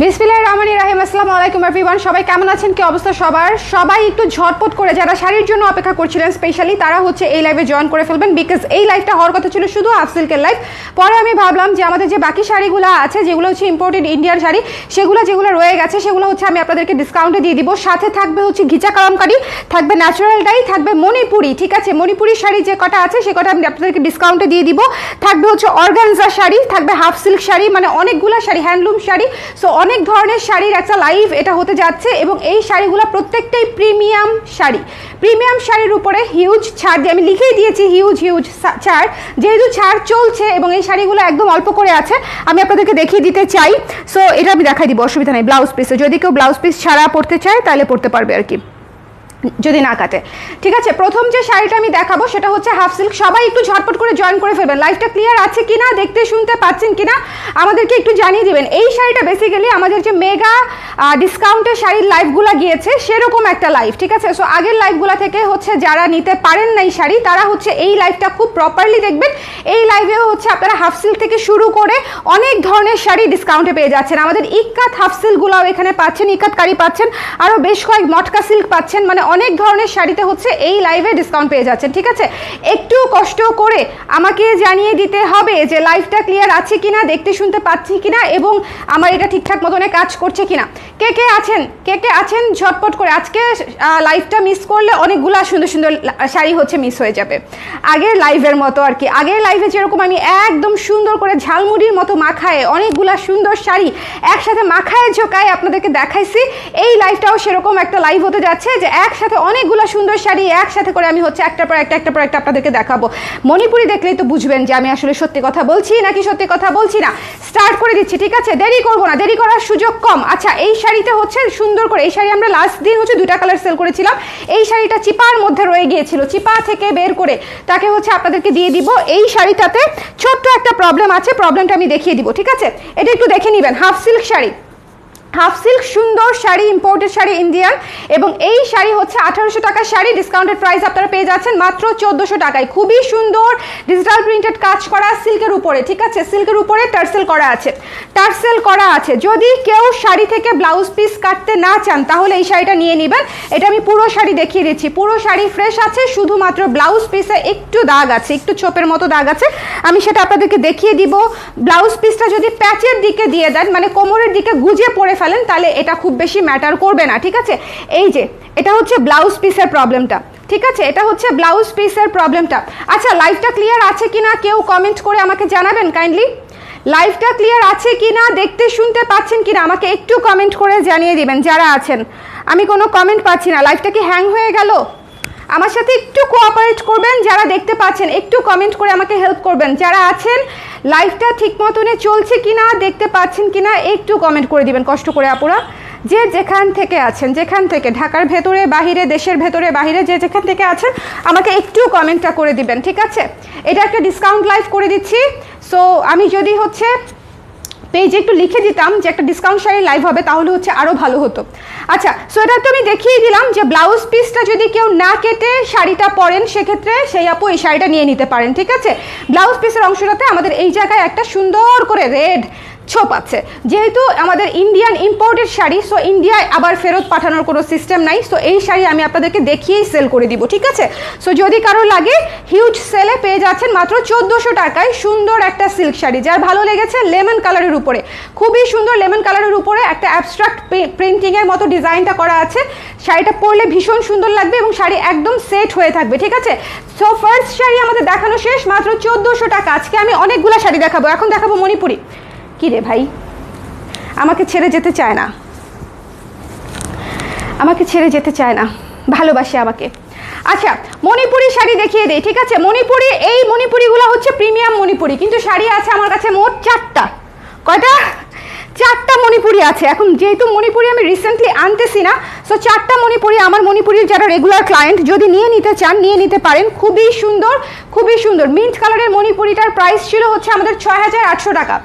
বিসমিল্লাহির রহমানির রহিম। আসসালামু আলাইকুম এভরিওয়ান, সবাই কেমন আছেন? কি অবস্থা সবার? সবাই একটু ঝটপট করে যারা শাড়ির জন্য অপেক্ষা করছিলেন স্পেশালি তারা হচ্ছে এই লাইভে জয়েন করে ফেলবেন, বিকজ এই লাইভটা হওয়ার কথা ছিল শুধু আফসিল্কের লাইভ। পরে আমি ভাবলাম যে আমাদের যে বাকি শাড়িগুলো আছে যেগুলো হচ্ছে ইম্পোর্টেড ইন্ডিয়ান শাড়ি যেগুলো রয়ে গেছে সেগুলো হচ্ছে আমি আপনাদেরকে ডিসকাউন্টে দিয়ে দিব। সাথে থাকবে হচ্ছে ঘিচা কালামকারি, থাকবে ন্যাচারাল ডাই, থাকবে মণিপুরি। ঠিক আছে, মণিপুরি শাড়ি যে কটা আছে সে কটা আমি আপনাদেরকে ডিসকাউন্টে দিয়ে দিব। থাকবে হচ্ছে অর্গানজা শাড়ি, থাকবে হাফ সিল্ক শাড়ি, মানে অনেকগুলো শাড়ি, হ্যান্ডলুম শাড়ি। সো অনেক ধরনের শাড়ির একটা লাইভ এটা হতে যাচ্ছে এবং এই শাড়িগুলো প্রত্যেকটাই প্রিমিয়াম শাড়ি। প্রিমিয়াম শাড়ির উপরে হিউজ ছাড় দিয়ে আমি লিখেই দিয়েছি, হিউজ ছাড়। যেহেতু ছাড় চলছে এবং এই শাড়িগুলো একদম অল্প করে আছে, আমি আপনাদেরকে দেখিয়ে দিতে চাই। সো এটা আমি দেখাই দিব, অসুবিধা নেই। ব্লাউজ পিসে যদি কেউ ব্লাউজ পিস ছাড়া পড়তে চায় তাহলে পড়তে পারবে আর কি, যদি না কাটে। ঠিক আছে, প্রথম যে শাড়িটা আমি দেখাবো সেটা হচ্ছে হাফ সিল্ক। সবাই একটু ঝটপট করে জয়েন করে ফেলবেন। লাইভটা ক্লিয়ার আছে কিনা, দেখতে শুনতে পাচ্ছেন কিনা আমাদেরকে একটু জানিয়ে দিবেন। এই শাড়িটা বেসিক্যালি আমাদের যে মেগা ডিসকাউন্টের শাড়ির লাইভগুলো গিয়েছে সেরকম একটা লাইভ। ঠিক আছে, সো আগের লাইভগুলো থেকে হচ্ছে যারা নিতে পারেন না এই শাড়ি তারা হচ্ছে এই লাইভটা খুব প্রপারলি দেখবেন। এই লাইভেও হচ্ছে আপনারা হাফ সিল্ক থেকে শুরু করে অনেক ধরনের শাড়ি ডিসকাউন্টে পেয়ে যাচ্ছেন। আমাদের ইক্কাত হাফ সিল্কগুলোও এখানে পাচ্ছেন, ইক্কাত কারি পাচ্ছেন, আরও বেশ কয়েক মটকা সিল্ক পাচ্ছেন, মানে অনেক ধরনের শাড়িতে হচ্ছে এই লাইভে ডিসকাউন্ট পেয়ে যাচ্ছেন। ঠিক আছে, একটু কষ্ট করে আমাকে জানিয়ে দিতে হবে যে লাইভটা ক্লিয়ার আছে কিনা, দেখতে শুনতে পাচ্ছি কিনা এবং আমার এটা ঠিকঠাক মতনে কাজ করছে কিনা। কে কে আছেন ঝটপট করে। আজকে লাইভটা মিস করলে অনেকগুলা সুন্দর সুন্দর শাড়ি হচ্ছে মিস হয়ে যাবে, আগের লাইভের মতো আর কি। আগের লাইভে যেরকম আমি একদম সুন্দর করে ঝালমুড়ির মতো মাখায় অনেকগুলা সুন্দর শাড়ি একসাথে মাখায় ঝোঁকায় আপনাদেরকে দেখাইছি, এই লাইভটাও সেরকম একটা লাইভ হতে যাচ্ছে যে একসাথে অনেকগুলো সুন্দর শাড়ি একসাথে করে আমি হচ্ছে একটার পর একটা আপনাদেরকে দেখাবো। মণিপুরি দেখলেই তো বুঝবেন যে আমি আসলে সত্যি কথা বলছি নাকি সত্যি কথা বলছি না। স্টার্ট করে দিচ্ছি, ঠিক আছে, দেরি করবো না, দেরি করার সুযোগ কম। আচ্ছা, এই শাড়িটা হচ্ছে সুন্দর করে, এই শাড়ি আমরা লাস্ট দিন হচ্ছে 2টা কালার সেল করেছিলাম। এই শাড়িটা চিপার মধ্যে রয়ে গিয়েছিল, চিপা থেকে বের করে তাকে হচ্ছে আপনাদেরকে দিয়ে দিব। এই শাড়িটাতে ছোট্ট একটা প্রবলেম আছে, প্রবলেমটা আমি দেখিয়ে দিব। ঠিক আছে, এটা একটু দেখে নেবেন। Half silk sari, half silk সুন্দর শাড়ি, ইম্পোর্টেড শাড়ি ইন্ডিয়ান, এবং এই শাড়ি হচ্ছে 1800 টাকার শাড়ি। ডিসকাউন্টেড প্রাইস আপনারা পেয়ে যাচ্ছেন মাত্র 1400 টাকায়। খুবই সুন্দর ডিজিটাল প্রিন্টেড কাজ করা সিল্কের উপরে। ঠিক আছে, সিল্কের উপরে টার্সেল করা আছে। যদি কেউ শাড়ি থেকে ব্লাউজ পিস কাটতে না চান তাহলে এই শাড়িটা নিয়ে নেবেন। এটা আমি পুরো শাড়ি দেখিয়ে দিচ্ছি, পুরো শাড়ি ফ্রেশ আছে, শুধুমাত্র ব্লাউজ পিসে একটু দাগ আছে, একটু ছোপের মতো দাগ আছে, আমি সেটা আপনাদেরকে দেখিয়ে দিব। ব্লাউজ পিসটা যদি প্যাচের দিকে দিয়ে দেন, মানে কোমরের দিকে গুজে পড়ে ফেলেন, তাহলে এটা খুব বেশি ম্যাটার করবে না। ঠিক আছে, এই যে এটা হচ্ছে ব্লাউজ পিসের প্রবলেমটা। ঠিক আছে, এটা হচ্ছে ব্লাউজ পিসের প্রবলেমটা। আচ্ছা, লাইভটা ক্লিয়ার আছে কিনা কেউ কমেন্ট করে আমাকে জানাবেন কাইন্ডলি। লাইভটা ক্লিয়ার আছে কিনা, দেখতে শুনতে পাচ্ছেন কিনা আমাকে একটু কমেন্ট করে জানিয়ে দিবেন যারা আছেন। আমি কোনো কমেন্ট পাচ্ছি না, লাইভটা কি হ্যাং হয়ে গেল? আমার সাথে একটু কোঅপারেট করবেন যারা দেখতে পাচ্ছেন, একটু কমেন্ট করে আমাকে হেল্প করবেন। যারা আছেন লাইভটা ঠিক মতনে চলছে কিনা, দেখতে পাচ্ছেন কিনা একটু কমেন্ট করে দিবেন কষ্ট করে আপুরা। যে যেখান থেকে আছেন, যেখান থেকে, ঢাকার ভেতরে বাহিরে, দেশের ভেতরে বাহিরে, যে যেখান থেকে আছেন আমাকে একটু কমেন্টটা করে দিবেন। ঠিক আছে, এটা একটা ডিসকাউন্ট লাইভ করে দিচ্ছি। সো আমি যদি হচ্ছে পেজে একটু লিখে দিতাম যে একটা ডিসকাউন্ট শাড়ি লাইভ হবে তাহলে হচ্ছে আরও ভালো হতো। আচ্ছা, সো এটা তো আমি দেখিয়ে দিলাম যে ব্লাউজ পিসটা যদি কেউ না কেটে শাড়িটা পরেন সেক্ষেত্রে সেই আপু এই শাড়িটা নিয়ে নিতে পারেন। ঠিক আছে, ব্লাউজ পিসের অংশটাতে আমাদের এই জায়গায় একটা সুন্দর করে রেড ছোপ আছে। যেহেতু আমাদের ইন্ডিয়ান ইম্পোর্টেড শাড়ি, সো ইন্ডিয়ায় আবার ফেরত পাঠানোর কোনো সিস্টেম নাই। সো এই শাড়ি আমি আপনাদেরকে দেখিয়েই সেল করে দিব। ঠিক আছে, সো যদি কারো লাগে হিউজ সেলে পেয়ে যাচ্ছেন মাত্র 1400 টাকায় সুন্দর একটা সিল্ক শাড়ি। যার ভালো লেগেছে লেমন কালারের উপরে, খুবই সুন্দর লেমন কালারের উপরে একটা অ্যাবস্ট্রাক্ট প্রিন্টিংয়ের মতো ডিজাইনটা করা আছে। শাড়িটা পরলে ভীষণ সুন্দর লাগবে এবং শাড়ি একদম সেট হয়ে থাকবে। ঠিক আছে, সো ফার্স্ট শাড়ি আমাদের দেখানো শেষ, মাত্র 1400 টাকা। আজকে আমি অনেকগুলো শাড়ি দেখাবো। এখন দেখাবো মণিপুরি। কি রে ভাই, আমাকে ছেড়ে যেতে চায় না, আমাকে ছেড়ে যেতে চায় না, ভালোবাসে আমাকে। আচ্ছা, মণিপুরি শাড়ি দেখিয়ে দেই। ঠিক আছে, মণিপুরি, এই মণিপুরিগুলো হচ্ছে প্রিমিয়াম মণিপুরি, কিন্তু শাড়ি আছে আমার কাছে মোট 4টা। কয়টা? 4টা মণিপুরি আছে। এখন যেহেতু মণিপুরি আমি রিসেন্টলি আনতেছি না, সো 4টা মণিপুরি আমার মণিপুরির যারা রেগুলার ক্লায়েন্ট যদি নিয়ে নিতে চান নিয়ে নিতে পারেন। খুবই সুন্দর, খুবই সুন্দর মিন্ট কালারের মণিপুরিটার প্রাইস ছিল হচ্ছে আমাদের 6800 টাকা।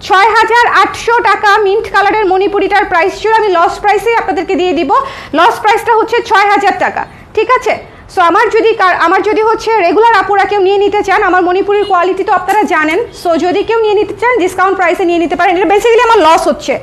6800 টাকা মিন্ট কালারের মণিপুরিটার প্রাইস ছিল। আমি লস প্রাইসেই আপনাদেরকে দিয়ে দিব। লস প্রাইসটা হচ্ছে 6000 টাকা। ঠিক আছে, সো আমার যদি হচ্ছে রেগুলার আপুরা কেউ নিয়ে নিতে চান, আমার মণিপুরের কোয়ালিটি তো আপনারা জানেন, সো যদি কেউ নিয়ে নিতে চান ডিসকাউন্ট প্রাইসে নিয়ে নিতে পারেন। এটা বেসিক্যালি আমার লস হচ্ছে,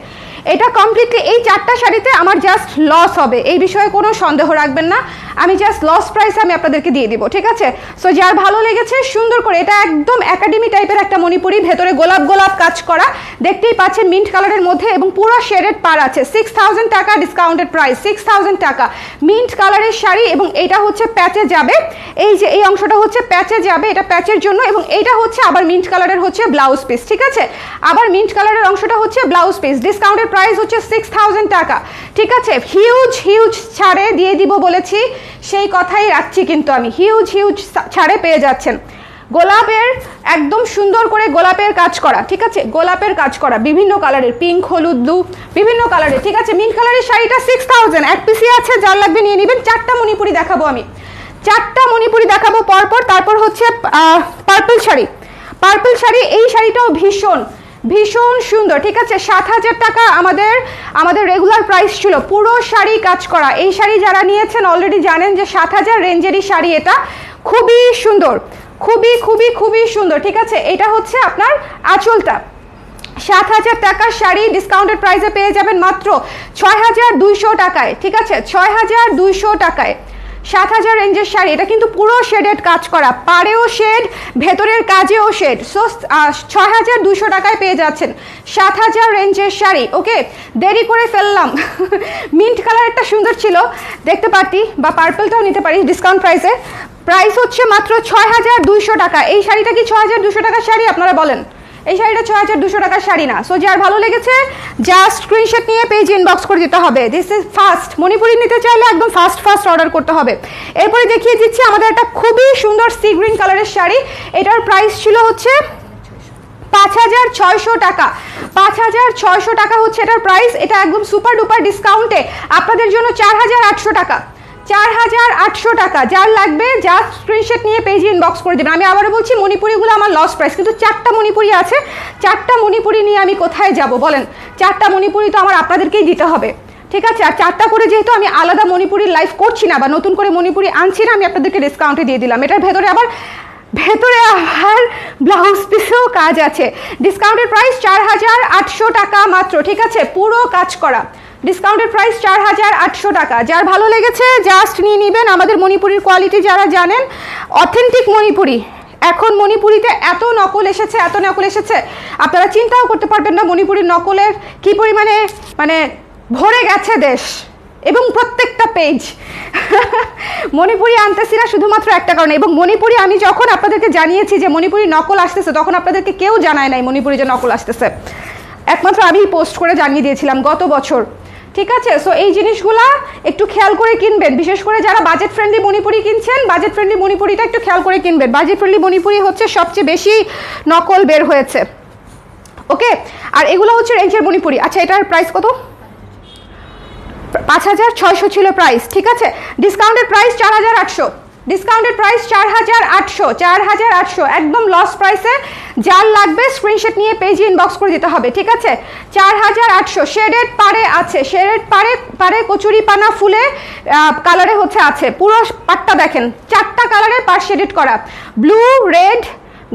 এটা কমপ্লিটলি এই 4টা শাড়িতে আমার জাস্ট লস হবে, এই বিষয়ে কোনো সন্দেহ রাখবেন না, আমি জাস্ট লস প্রাইস আমি আপনাদেরকে দিয়ে দিব, ঠিক আছে? সো যার ভালো লেগেছে সুন্দর করে, এটা একদম একাডেমি টাইপের একটা মণিপুরি, ভেতরে গোলাপ গোলাপ কাজ করা, দেখতেই পাচ্ছেন মিন্ট কালারের মধ্যে, এবং পুরো শেডেড পার আছে। 6000 টাকা ডিসকাউন্টেড প্রাইস, 6000 টাকা মিন্ট কালারের শাড়ি। এবং এটা হচ্ছে প্যাচে যাবে, এই যে এই অংশটা হচ্ছে প্যাচে যাবে, এটা প্যাচের জন্য। এবং এইটা হচ্ছে আবার মিন্ট কালারের হচ্ছে ব্লাউজ পিস, ঠিক আছে? আবার মিন্ট কালারের অংশটা হচ্ছে ব্লাউজ পিস, ডিসকাউন্টেড প্রাইস হচ্ছে 6000 টাকা, ঠিক আছে? হিউজ হিউজ ছাড়ে দিয়ে দিব বলেছি, সেই কথাই রাখছি, কিন্তু আমি হিউজ হিউজ ছাড়ে পেয়ে যাচ্ছেন। গোলাপের একদম সুন্দর করে গোলাপের কাজ করা, ঠিক আছে? গোলাপের কাজ করা বিভিন্ন কালারের, পিঙ্ক, হলুদ, ব্লু, বিভিন্ন কালারের, ঠিক আছে? মিন্ট কালারের শাড়িটা 6000, এক পিসি আছে, যার লাগবে নিয়ে নেবেন। 4টা মণিপুরি দেখাবো আমি, 4টা মণিপুরি দেখাবো পরপর। তারপর হচ্ছে পার্পল শাড়ি, পার্পল শাড়ি, এই শাড়িটাও ভীষণ ভীষণ সুন্দর, ঠিক আছে? 7000 টাকা আমাদের রেগুলার প্রাইস ছিল, পুরো শাড়ি কাজ করা। এই শাড়ি যারা নিয়েছেন অলরেডি জানেন যে 7000 রেঞ্জেরই শাড়ি, এটা খুবই সুন্দর, খুবই খুবই খুবই সুন্দর, ঠিক আছে? এটা হচ্ছে আপনার আঁচলটা, 7000 টাকার শাড়ি ডিসকাউন্টেড প্রাইসে পেয়ে যাবেন মাত্র 6200 টাকায়, ঠিক আছে? 6200 টাকায় 7000 রেঞ্জের শাড়ি। এটা কিন্তু পুরো শেডেড কাজ করা, পাড়েও শেড, ভেতরের কাজেও শেড। সো 6200 টাকায় পেয়ে যাচ্ছেন 7000 রেঞ্জের শাড়ি। ওকে, দেরি করে ফেললাম, মিন্ট কালারটা সুন্দর ছিল, দেখতে পারতি, বা পার্পলটাও নিতে পারি ডিসকাউন্ট প্রাইসে। প্রাইস হচ্ছে মাত্র 6200 টাকা। এই শাড়িটা কি 6200 টাকার শাড়ি? আপনারা বলেন, এই শাড়িটা 6200 টাকার শাড়ি না। সো যার ভালো লেগেছে জাস্ট স্ক্রিনশট নিয়ে পেজ ইনবক্স করে দিতে হবে। দিস ইজ ফাস্ট, মণিপুরি নিতে চাইলে একদম ফাস্ট অর্ডার করতে হবে। এরপরে দেখিয়ে দিচ্ছি আমাদের একটা খুবই সুন্দর সি গ্রিন কালারের শাড়ি, এটার প্রাইস ছিল হচ্ছে 5600 টাকা, 5600 টাকা হচ্ছে এটার প্রাইস। এটা একদম সুপার ডুপার ডিসকাউন্টে আপনাদের জন্য 4800 টাকা, 4800 টাকা। যার লাগবে জাস্ট স্ক্রিনশট নিয়ে পেজে ইনবক্স করে দেবেন। আমি আবারও বলছি, মণিপুরিগুলো আমার লস প্রাইস, কিন্তু 4টা মণিপুরি আছে, 4টা মণিপুরি নিয়ে আমি কোথায় যাব বলেন? 4টা মণিপুরি তো আমার আপনাদেরকেই দিতে হবে, ঠিক আছে? আর 4টা করে যেহেতু আমি আলাদা মণিপুরির লাইভ করছি না বা নতুন করে মণিপুরি আনছি না, আমি আপনাদেরকে ডিসকাউন্টে দিয়ে দিলাম। এটার ভেতরে আবার ব্লাউজ পিসেও কাজ আছে। ডিসকাউন্টেড প্রাইস 4800 টাকা মাত্র, ঠিক আছে? পুরো কাজ করা, ডিসকাউন্টেড প্রাইস 4800 টাকা। যার ভালো লেগেছে জাস্ট নিয়ে নেবেন। আমাদের মণিপুরির কোয়ালিটি যারা জানেন, অথেন্টিক মণিপুরি। এখন মণিপুরিতে এত নকল এসেছে, এত নকল এসেছে, আপনারা চিন্তাও করতে পারবেন না মণিপুরির নকলের কি পরিমাণে মানে ভরে গেছে দেশ এবং প্রত্যেকটা পেজ। মণিপুরি আনতেছি না শুধুমাত্র একটা কারণে, এবং মণিপুরি আমি যখন আপনাদেরকে জানিয়েছি যে মণিপুরি নকল আসতেছে, তখন আপনাদেরকে কেউ জানায় নাই মণিপুরি যে নকল আসতেছে, একমাত্র আমি পোস্ট করে জানিয়ে দিয়েছিলাম গত বছর, ঠিক আছে? সো এই জিনিসগুলা একটু খেয়াল করে কিনবেন, বিশেষ করে যারা বাজেট ফ্রেন্ডলি মণিপুরি কিনছেন, বাজেট ফ্রেন্ডলি মণিপুরিটা একটু খেয়াল করে কিনবেন। বাজেট ফ্রেন্ডলি মণিপুরি হচ্ছে সবচেয়ে বেশি নকল বের হয়েছে, ওকে? আর এগুলো হচ্ছে রেঞ্জের মণিপুরি। আচ্ছা, এটার প্রাইস কত? 5600 ছিল প্রাইস, ঠিক আছে? ডিসকাউন্টেড প্রাইস 4800, ডিসকাউন্টেড প্রাইস 4800, একদম লস প্রাইসে। যার লাগবে স্ক্রিনশট নিয়ে পেজে ইনবক্স করে দিতে হবে, ঠিক আছে? 4800 শেডেড পারে আছে, শেডেড পারে কচুরি পানা ফুলে কালারে হচ্ছে আছে। পুরো পাটটা দেখেন, 4টা কালারে পার শেডেড করা, ব্লু, রেড,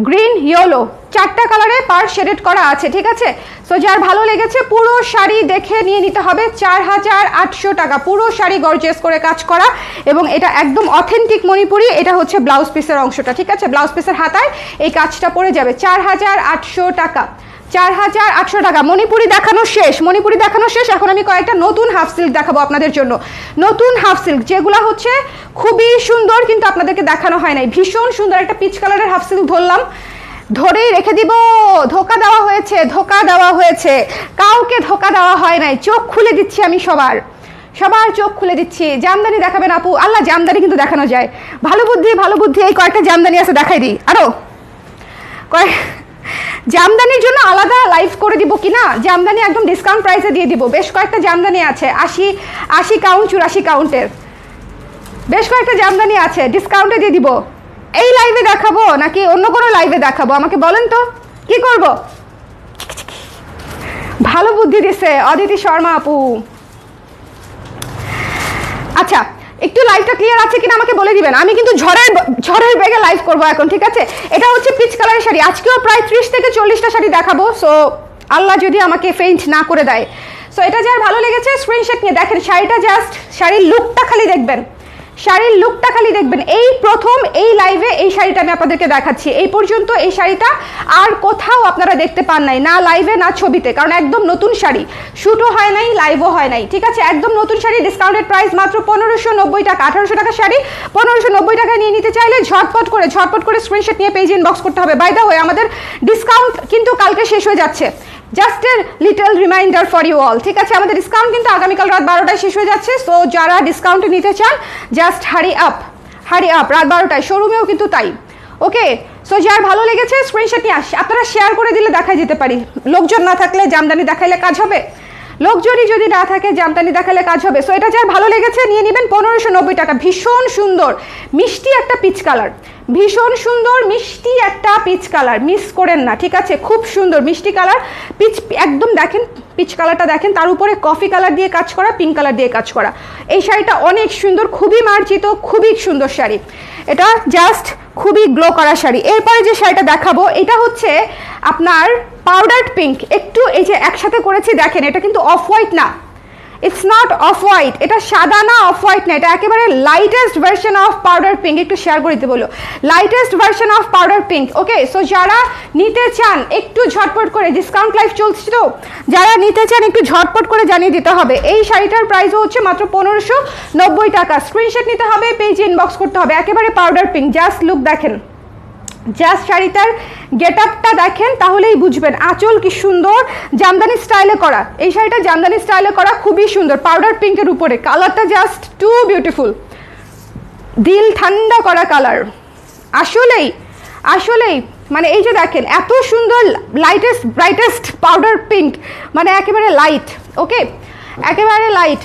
গ্রিন, ইয়েলো, 4টা কালারে পার শেডেড করা আছে, ঠিক আছে? সো যার ভালো লেগেছে পুরো শাড়ি দেখে নিয়ে নিতে হবে। 4800 টাকা, পুরো শাড়ি গর্জিয়াস করে কাজ করা, এবং এটা একদম অথেন্টিক মণিপুরি। এটা হচ্ছে ব্লাউজ পিসের অংশটা, ঠিক আছে? ব্লাউজ পিসের হাতায় এই কাজটা পড়ে যাবে। 4800 টাকা, 4800 টাকা। মণিপুরি দেখানো শেষ, মণিপুরি দেখানো শেষ। এখন আমি কয়েকটা নতুন হাফ সিল্ক দেখাবো আপনাদের জন্য, নতুন হাফ সিল্ক যেগুলো হচ্ছে খুবই সুন্দর, কিন্তু আপনাদেরকে দেখানো হয় নাই। ভীষণ সুন্দর একটা পিচ কালারের হাফ সিল্ক ধরলাম, ধরেই রেখে দিব। ধোকা দেওয়া হয়েছে, ধোকা দেওয়া হয়েছে, কাউকে ধোকা দেওয়া হয় নাই। চোখ খুলে দিচ্ছি আমি, সবার চোখ খুলে দিচ্ছি। জামদানি দেখাবেন আপু? আল্লাহ, জামদানি কিন্তু দেখানো যায়। ভালো বুদ্ধি, ভালো বুদ্ধি। এই কয়েকটা জামদানি আছে, দেখাই দিই। আরো জামদানির জন্য আলাদা লাইভ করে দিব কিনা, জামদানি একদম ডিসকাউন্ট প্রাইসে দিয়ে দিব। বেশ কয়েকটা জামদানি আছে, 80 কাউন্ট, 84 কাউন্টের বেশ কয়েকটা জামদানি আছে, ডিসকাউন্টে দিয়ে দিব। এই লাইভে দেখাবো নাকি অন্য কোনো লাইভে দেখাবো? আমাকে বলেন তো, কি করব? ভালো বুদ্ধি দিছে অদিতি শর্মা আপু। আচ্ছা, একটু লাইভটা ক্লিয়ার আছে কিনা আমাকে বলে দিবেন। আমি কিন্তু ঝড়ের বেগে লাইভ করবো এখন, ঠিক আছে? এটা হচ্ছে পিচ কালারের শাড়ি। আজকেও প্রায় 30 থেকে 40টা শাড়ি দেখাবো। সো আল্লাহ যদি আমাকে ফেইন্ট না করে দেয়। সো এটা যার ভালো লেগেছে স্ক্রিনশট নিয়ে দেখেন শাড়িটা, জাস্ট শাড়ির লুকটা খালি দেখবেন, শাড়ির লুকটা খালি দেখবেন। এই প্রথম এই লাইভে এই শাড়িটা আমি আপনাদেরকে দেখাচ্ছি। এই পর্যন্ত এই শাড়িটা আর কোথাও আপনারা দেখতে পান নাই, না লাইভে না ছবিতে, কারণ একদম নতুন শাড়ি, শ্যুটও হয় নাই, লাইভও হয় নাই, ঠিক আছে? একদম নতুন শাড়ি, ডিসকাউন্টেড প্রাইস মাত্র 1590 টাকা। 1800 টাকার শাড়ি 1590 টাকায় নিয়ে নিতে চাইলে ঝটপট করে স্ক্রিনশট নিয়ে পেজ ইনবক্স করতে হবে। বাই দ্য ওয়ে আমাদের ডিসকাউন্ট কিন্তু কালকে শেষ হয়ে যাচ্ছে, just a little reminder for you all, ঠিক আছে? আমাদের ডিসকাউন্ট কিন্তু আগামীকাল রাত 12টায় শেষ হয়ে যাচ্ছে। সো যারা ডিসকাউন্টে নিতে চান জাস্ট হারি আপ রাত 12টায়, শোরুমেও কিন্তু তাই। ওকে, সো যার ভালো লেগেছে স্ক্রিনশট নিয়ে আপনারা শেয়ার করে দিলে দেখাই যেতে পারি। লোকজন না থাকলে জামদানি দেখাইলে কাজ হবে, লোকজনই যদি না থাকে জামদানি দেখালে কাজ হবে। সো এটা যার ভালো লেগেছে নিয়ে নেবেন 1590 টাকা। ভীষণ সুন্দর মিষ্টি একটা পিচ কালার, ভীষণ সুন্দর মিষ্টি একটা পিচ কালার, মিস করেন না, ঠিক আছে? খুব সুন্দর মিষ্টি কালার, পিচ একদম দেখেন, পিচ কালারটা দেখেন, তার উপরে কফি কালার দিয়ে কাজ করা, পিঙ্ক কালার দিয়ে কাজ করা। এই শাড়িটা অনেক সুন্দর, খুবই মার্জিত, খুবই সুন্দর শাড়ি, এটা জাস্ট খুবই গ্লো করা শাড়ি। এরপরে যে শাড়িটা দেখাবো এটা হচ্ছে আপনার পাউডার পিঙ্ক, একটু এই যে একসাথে করেছি দেখেন, এটা কিন্তু অফ হোয়াইট না, ইটস নট অফ হোয়াইট, এটা সাদা না, অফ হোয়াইট না, এটা একেবারে lightest version of powder pink. একটু শেয়ার করে দিতে বলো, lightest version of powder pink. Okay, so যারা নিতে চান একটু ঝটপট করে, ডিসকাউন্ট লাইভ চলছে তো, যারা নিতে চান একটু ঝটপট করে জানিয়ে দিতে হবে। এই শাড়িটার প্রাইসও হচ্ছে মাত্র 1590 টাকা। স্ক্রিনশট নিতে হবে, পেজ ইনবক্স করতে হবে। একেবারে পাউডার পিঙ্ক, জাস্ট লুক দেখেন, জাস্ট শাড়িটার গেট আপটা দেখেন তাহলেই বুঝবেন। আঁচল কি সুন্দর, জামদানি স্টাইলে করা, এই শাড়িটা জামদানি স্টাইলে করা, খুবই সুন্দর, পাউডার পিঙ্কের উপরে কালারটা জাস্ট টু বিউটিফুল, দিল ঠান্ডা করা কালার। আসলেই মানে এই যে দেখেন এত সুন্দর লাইটেস্ট ব্রাইটেস্ট পাউডার পিঙ্ক, মানে একেবারে লাইট। ওকে, একেবারে লাইট।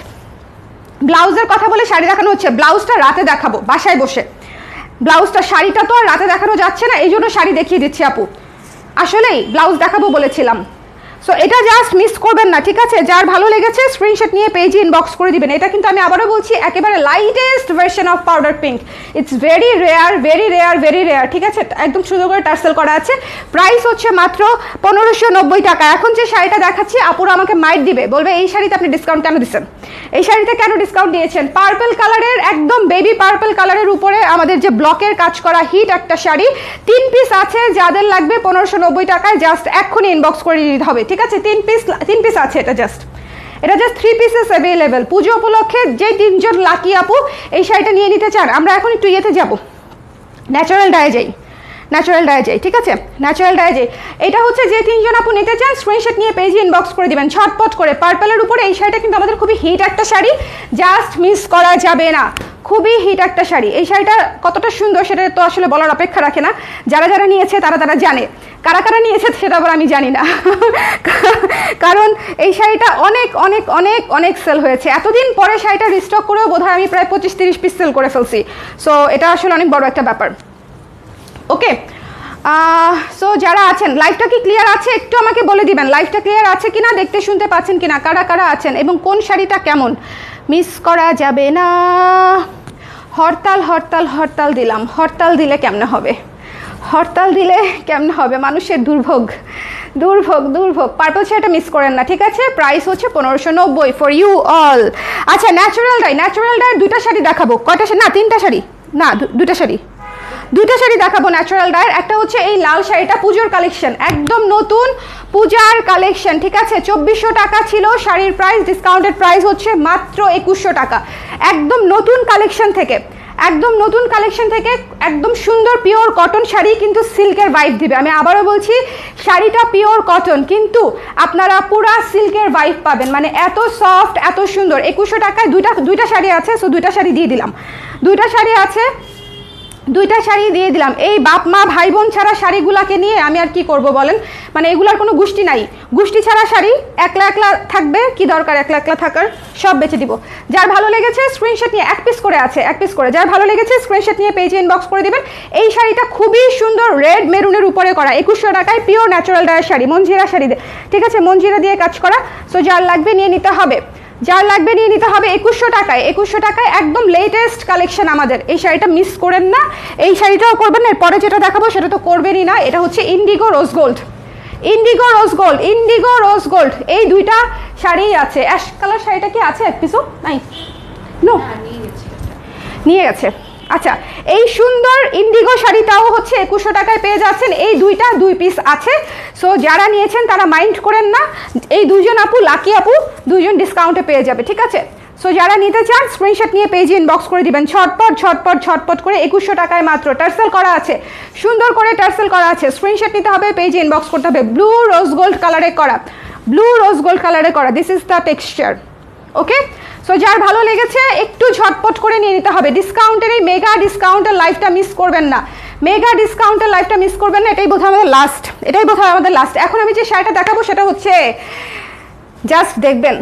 ব্লাউজের কথা বলে শাড়ি দেখানো হচ্ছে, ব্লাউজটা রাতে দেখাবো বাসায় বসে, ব্লাউজটা, শাড়িটা তো আর রাতে দেখানো যাচ্ছে না, এই জন্য শাড়ি দেখিয়ে দিচ্ছি আপু, আসলেই ব্লাউজ দেখাবো বলেছিলাম। সো এটা জাস্ট মিস করবেন না, ঠিক আছে? যার ভালো লেগেছে স্ক্রিনশট নিয়ে পেজে ইনবক্স করে দিবেন। এটা কিন্তু আমি আবারও বলছি একেবারে lightest version of powder pink, it's very rare, ঠিক আছে? একদম সুন্দর করে টার্সেল করা আছে। প্রাইস হচ্ছে মাত্র 1590 টাকা। এখন যে শাড়িটা দেখাচ্ছি আপুরা আমাকে মাইট দিবে, বলবে এই শাড়িতে আপনি ডিসকাউন্ট কেন দিচ্ছেন, এই শাড়িতে কেন ডিসকাউন্ট দিয়েছেন? পার্পল কালারের, একদম বেবি পার্পল কালারের উপরে আমাদের যে ব্লকের কাজ করা হিট একটা শাড়ি, 3 পিস আছে, যাদের লাগবে 1590 টাকায় জাস্ট এক্ষুনি ইনবক্স করে দিতে হবে, ঠিক আছে? 3 পিস আছে, এটা জাস্ট 3 পিসেস অ্যাভেলেবেল। পুজো উপলক্ষে যে 3 জন লাকি আপু এই শাড়িটা নিয়ে নিতে চান, আমরা এখন একটু ইয়েতে যাবো, ন্যাচারাল ডায়ে যাই, ঠিক আছে? ন্যাচারাল ডায়ে যাই। এটা হচ্ছে যে 3 জন আপু নিতে চান স্ক্রিনশট নিয়ে পেজে ইনবক্স করে দিবেন ঝটপট করে। পার্পলের উপরে এই শাড়িটা কিন্তু আমাদের খুবই হিট একটা শাড়ি, জাস্ট মিস করা যাবে না, খুবই হিট একটা শাড়ি। এই শাড়িটা কতটা সুন্দর সেটা তো আসলে বলার অপেক্ষা রাখে না, যারা নিয়েছে তারা জানে, কারা নিয়েছে সেটা আবার আমি জানি না কারণ এই শাড়িটা অনেক সেল হয়েছে। এতদিন পরে শাড়িটা রিস্টক করেও বোধহয় আমি প্রায় 25-30 পিস সেল করে ফেলছি। সো এটা আসলে অনেক বড় একটা ব্যাপার। ওকে, সো যারা আছেন লাইভটা কি ক্লিয়ার আছে একটু আমাকে বলে দিবেন, লাইভটা ক্লিয়ার আছে কিনা, দেখতে শুনতে পাচ্ছেন কিনা, কারা আছেন এবং কোন শাড়িটা কেমন, মিস করা যাবে না। হরতাল দিলাম, হরতাল দিলে কেমনে হবে, মানুষের দুর্ভোগ। পার্পল শাড়িটা মিস করেন না, ঠিক আছে? প্রাইস হচ্ছে 1590 ফর ইউ অল। আচ্ছা, ন্যাচারাল ডাই 2টা শাড়ি দেখাবো, কয়টা শাড়ি না 3টা শাড়ি না 2টা শাড়ি দেখাবো ন্যাচারাল ডায়ের। একটা হচ্ছে এই লাল শাড়িটা, পুজোর কালেকশন, একদম নতুন পূজার কালেকশন, ঠিক আছে? 2400 টাকা ছিল শাড়ির প্রাইস, ডিসকাউন্টেড প্রাইস হচ্ছে মাত্র 2100 টাকা। একদম নতুন কালেকশন থেকে একদম সুন্দর পিওর কটন শাড়ি, কিন্তু সিল্কের ভাইব দিবে। আমি আবারও বলছি শাড়িটা পিওর কটন, কিন্তু আপনারা পুরা সিল্কের ভাইব পাবেন, মানে এত সফট, এত সুন্দর। 2100 টাকায় দুইটা শাড়ি আছে, সো দুইটা শাড়ি দিয়ে দিলাম। এই বাপ মা ভাই বোন ছাড়া শাড়িগুলাকে নিয়ে আমি আর কি করব বলেন, মানে এগুলার কোনো গোষ্ঠী নাই, গোষ্ঠী ছাড়া শাড়ি একলা থাকবে, কি দরকার একলা থাকার, সব বেচে দিব। যার ভালো লেগেছে স্ক্রিনশট নিয়ে, এক পিস করে যার ভালো লেগেছে স্ক্রিনশট নিয়ে পেজে ইনবক্স করে দিবেন। এই শাড়িটা খুবই সুন্দর, রেড মেরুনের উপরে করা, 2100 টাকায় পিওর ন্যাচারাল ডায়ের শাড়ি, মঞ্জিরা শাড়ি, ঠিক আছে? মঞ্জিরা দিয়ে কাজ করা। সো যার লাগবে নিয়ে নিতে হবে, 2100 টাকায় একদম লেটেস্ট কালেকশন আমাদের। এই শাড়িটা মিস করেন না, এই শাড়িটাও করবেন না, পরে যেটা দেখাবো সেটা তো করবেনই না। এটা হচ্ছে ইন্ডিগো রোজ গোল্ড, এই 2টা শাড়িই আছে। অ্যাশ কালার শাড়িটা কি আছে এক পিসও নাই? নো, নিয়ে গেছে। আচ্ছা, এই সুন্দর ইন্ডিগো শাড়িটাও হচ্ছে 2100 টাকায় পেয়ে যাচ্ছেন। এই দুইটা 2 পিস আছে। সো যারা নিয়েছেন তারা মাইন্ড করেন না, এই দুজন আপু লাকি আপু দুজন ডিসকাউন্টে পেয়ে যাবে, ঠিক আছে? সো যারা নিতে চান স্ক্রিনশট নিয়ে পেজে ইনবক্স করে দিবেন, ঝটপট ঝটপট ঝটপট করে 2100 টাকায় মাত্র। টার্সেল করা আছে, সুন্দর করে টার্সেল করা আছে। স্ক্রিনশট নিতে হবে, পেজে ইনবক্স করতে হবে। ব্লু রোজ গোল্ড কালারে করা, ব্লু রোজ গোল্ড কালারে করা, this is the texture. Okay, so যার ভালো লেগেছে একটু ঝটপট করে নিয়ে নিতে হবে। ডিসকাউন্টের এই মেগা ডিসকাউন্টের লাইফটা মিস করবেন না, মেগা ডিসকাউন্টের লাইফটা মিস করবেন না। এটাই বোধহয় আমাদের লাস্ট, এটাই বোধহয় আমাদের লাস্ট। এখন আমি যে শাড়িটা দেখাবো সেটা হচ্ছে জাস্ট দেখবেন,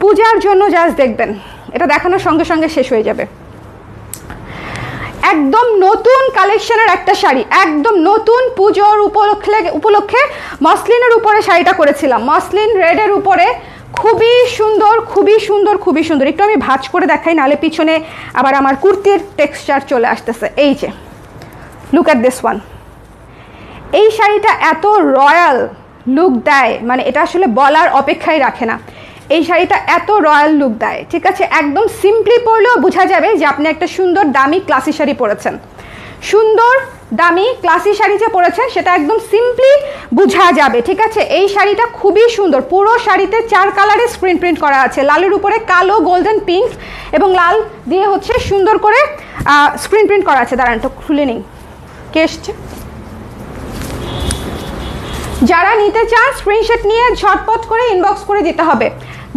পূজার জন্য জাস্ট দেখবেন, এটা দেখানোর সঙ্গে সঙ্গে শেষ হয়ে যাবে। একদম নতুন কালেকশনের একটা শাড়ি, একদম নতুন পুজোর উপলক্ষে মসলিনের উপরে শাড়িটা করেছিলাম, মসলিন রেডের উপরে। খুবই সুন্দর, খুবই সুন্দর, খুবই সুন্দর। একটু আমি ভাঁজ করে দেখাই, নাহলে পিছনে আবার আমার কুর্তির টেক্সচার চলে আসতেছে। এই যে লুক অ্যাট দিস ওয়ান, এই শাড়িটা এত রয়্যাল লুক দেয়, মানে এটা আসলে বলার অপেক্ষাই রাখে না। এই শাড়িটা এত রয়্যাল লুক দেয়, ঠিক আছে? একদম সিম্পলি পরলেও বোঝা যাবে যে আপনি একটা সুন্দর দামি ক্লাসি শাড়ি পরেছেন। সুন্দর দামি ক্লাসি শাড়ি যে পরেছেন সেটা একদম সিম্পলি বোঝা যাবে, ঠিক আছে? এই শাড়িটা খুবই সুন্দর, পুরো শাড়িতে 4 কালারে স্ক্রিন প্রিন্ট করা আছে। লালের উপরে কালো, গোল্ডেন, পিঙ্ক এবং লাল দিয়ে হচ্ছে সুন্দর করে স্ক্রিন প্রিন্ট করা আছে। দাঁড়ান তো খুলে নিই, কে এসছে? যারা নিতে চান স্ক্রিনশট নিয়ে ঝটপট করে ইনবক্স করে দিতে হবে।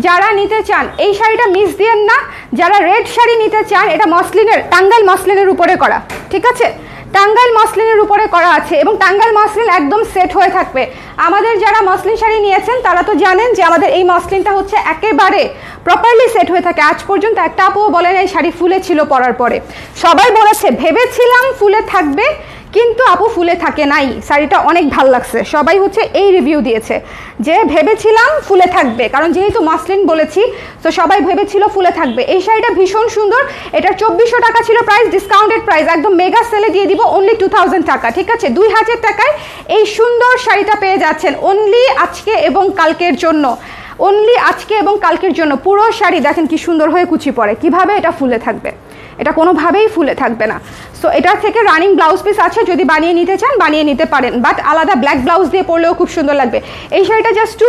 যারা নিতে চান এই শাড়িটা মিস দিয়েন না। যারা রেড শাড়ি নিতে চান, এটা মসলিনের, টাঙ্গাইল মসলিনের উপরে করা, ঠিক আছে? টাঙ্গাইল মসলিনের উপরে করা আছে এবং টাঙ্গাইল মসলিন একদম সেট হয়ে থাকবে। আমাদের যারা মসলিন শাড়ি নিয়েছেন তারা তো জানেন যে আমাদের এই মসলিনটা হচ্ছে একেবারে প্রপারলি সেট হয়ে থাকে। আজ পর্যন্ত একটা আপুও বলেন এই শাড়ি ফুলে ছিল পরার পরে। সবাই বলেছে ভেবেছিলাম ফুলে থাকবে, কিন্তু আপু ফুলে থাকে নাই, শাড়িটা অনেক ভালো লাগছে। সবাই হচ্ছে এই রিভিউ দিয়েছে যে ভেবেছিলাম ফুলে থাকবে, কারণ যেহেতু মাসলিন বলেছি তো সবাই ভেবেছিল ফুলে থাকবে। এই শাড়িটা ভীষণ সুন্দর। এটার 2400 টাকা ছিল প্রাইস, ডিসকাউন্টেড প্রাইস একদম মেগা সেলে দিয়ে দিব অনলি 2000 টাকা, ঠিক আছে? 2000 টাকায় এই সুন্দর শাড়িটা পেয়ে যাচ্ছেন অনলি আজকে এবং কালকের জন্য, অনলি আজকে এবং কালকের জন্য। পুরো শাড়ি দেখেন কি সুন্দর হয়ে কুচি পড়ে, কিভাবে এটা ফুলে থাকবে, এটা কোনোভাবেই ফুলে থাকবে না। সো এটার থেকে রানিং ব্লাউজ পিস আছে, যদি বানিয়ে নিতে চান বানিয়ে নিতে পারেন, বাট আলাদা ব্ল্যাক ব্লাউজ দিয়ে পরলেও খুব সুন্দর লাগবে। এই শাড়িটা জাস্ট টু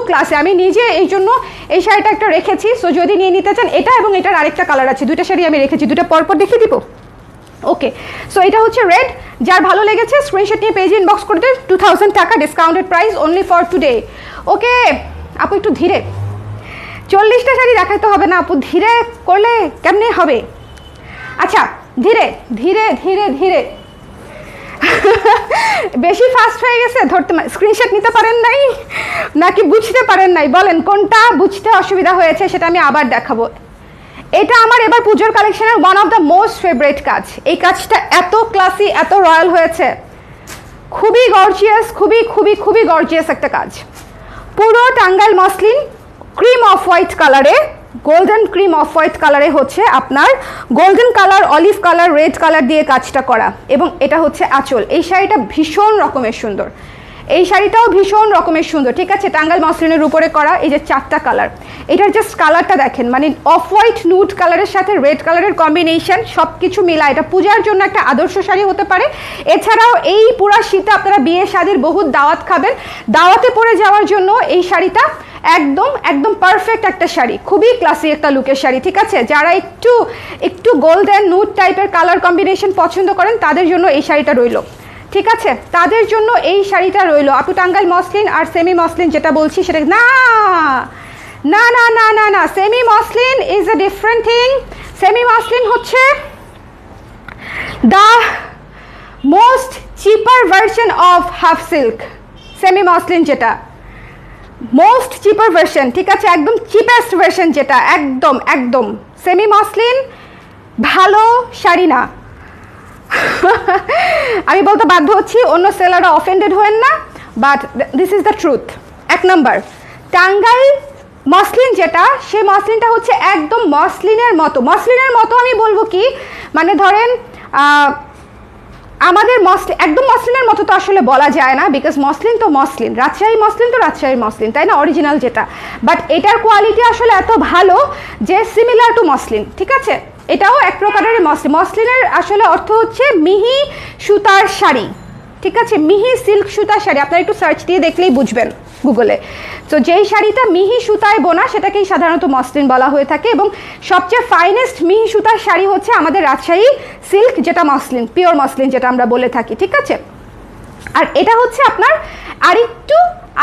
ক্লাসি, আমি নিজে এই জন্য এই শাড়িটা একটা রেখেছি। সো যদি নিয়ে নিতে চান, এটা এবং এটার আরেকটা কালার আছে, দুইটা শাড়ি আমি রেখেছি, দুটো পরপর দেখিয়ে দিব। ওকে, সো এটা হচ্ছে রেড। যার ভালো লেগেছে স্ক্রিনশট নিয়ে পেজে ইনবক্স করতে, 2000 টাকা discounted price only for today. Okay আপু, একটু ধীরে, 40টা শাড়ি দেখাতে হবে না আপু, ধীরে করলে কেমনে হবে? আচ্ছা, ধীরে ধীরে ধীরে ধীরে বেশি ফাস্ট হয়ে গেছে, ধরতে স্ক্রিনশট নিতে পারেন নাই নাকি বুঝতে পারেন নাই? বলেন কোনটা বুঝতে অসুবিধা হয়েছে, সেটা আমি আবার দেখাবো। এটা আমার এবার পুজোর কালেকশনের one of the most favourite কাজ। এই কাজটা এত ক্লাসি, এত রয়্যাল হয়েছে, খুবই গর্জিয়াস, খুবই খুবই খুবই গর্জিয়াস একটা কাজ। পুরো Tangail muslin cream off white কালারে, গোল্ডেন ক্রিম অফ হোয়াইট কালারে হচ্ছে আপনার golden colour, olive colour, red colour দিয়ে কাজটা করা, এবং এটা হচ্ছে আঁচল। এই শাড়িটা ভীষণ রকমের সুন্দর, এই শাড়িটাও ভীষণ রকমের সুন্দর, ঠিক আছে? টাঙ্গাইল মসলিনের উপরে করা। এই যে 4টা কালার, এটার জাস্ট কালারটা দেখেন, মানে অফ হোয়াইট নুড কালারের সাথে রেড কালারের কম্বিনেশন, সব কিছু মিলা এটা পূজার জন্য একটা আদর্শ শাড়ি হতে পারে। এছাড়াও এই পুরা শীতে আপনারা বিয়ে শাদীর বহুত দাওয়াত খাবেন, দাওয়াতে পরে যাওয়ার জন্য এই শাড়িটা একদম একদম পারফেক্ট একটা শাড়ি, খুবই ক্লাসি একটা লুকের শাড়ি, ঠিক আছে? যারা একটু একটু গোল্ডেন নুড টাইপের কালার কম্বিনেশন পছন্দ করেন তাদের জন্য এই শাড়িটা রইল, ঠিক আছে? তাদের জন্য এই শাড়িটা রইল। আপু টাঙ্গাইল মসলিন আর সেমি মসলিন যেটা বলছি সেটা না না না না না না, semi muslin is a different thing. Semi muslin হচ্ছে the most cheaper version of half silk. Semi muslin যেটা মোস্ট চিপার ভার্সন, ঠিক আছে? একদম চিপেস্ট ভার্সন যেটা, একদম একদম সেমি মসলিন ভালো শাড়ি না। আমি বলতে বাধ্য হচ্ছি, অন্য সেলাররা অফেন্ডেড হবেন না, but this is the truth. 1 number, Tangail muslin যেটা, সেই মসলিনটা হচ্ছে একদম মসলিনের মতো। মসলিনের মতো আমি বলবো কি, মানে ধরেন আমাদের মসলিন একদম মসলিনের মতো তো আসলে বলা যায় না, বিকজ মসলিন তো মসলিন, রাজশাহী মসলিন তো রাজশাহী মসলিন, তাই না, অরিজিনাল যেটা। বাট এটার কোয়ালিটি আসলে এত ভালো যে সিমিলার টু মসলিন, ঠিক আছে। এটাও এক প্রকারের মসলিন। মসলিনের আসলে অর্থ হচ্ছে মিহি সুতার শাড়ি, ঠিক আছে, মিহি সিল্ক সুতার শাড়ি। আপনারা একটু সার্চ দিয়ে দেখলেই বুঝবেন গুগলে। তো যেই শাড়িটা মিহি সুতায় বোনা সেটাকেই সাধারণত মসলিন বলা হয়ে থাকে, এবং সবচেয়ে ফাইনেস্ট মিহি সুতার শাড়ি হচ্ছে আমাদের রাজশাহী সিল্ক, যেটা মসলিন, পিওর মসলিন যেটা আমরা বলে থাকি, ঠিক আছে। আর এটা হচ্ছে আপনার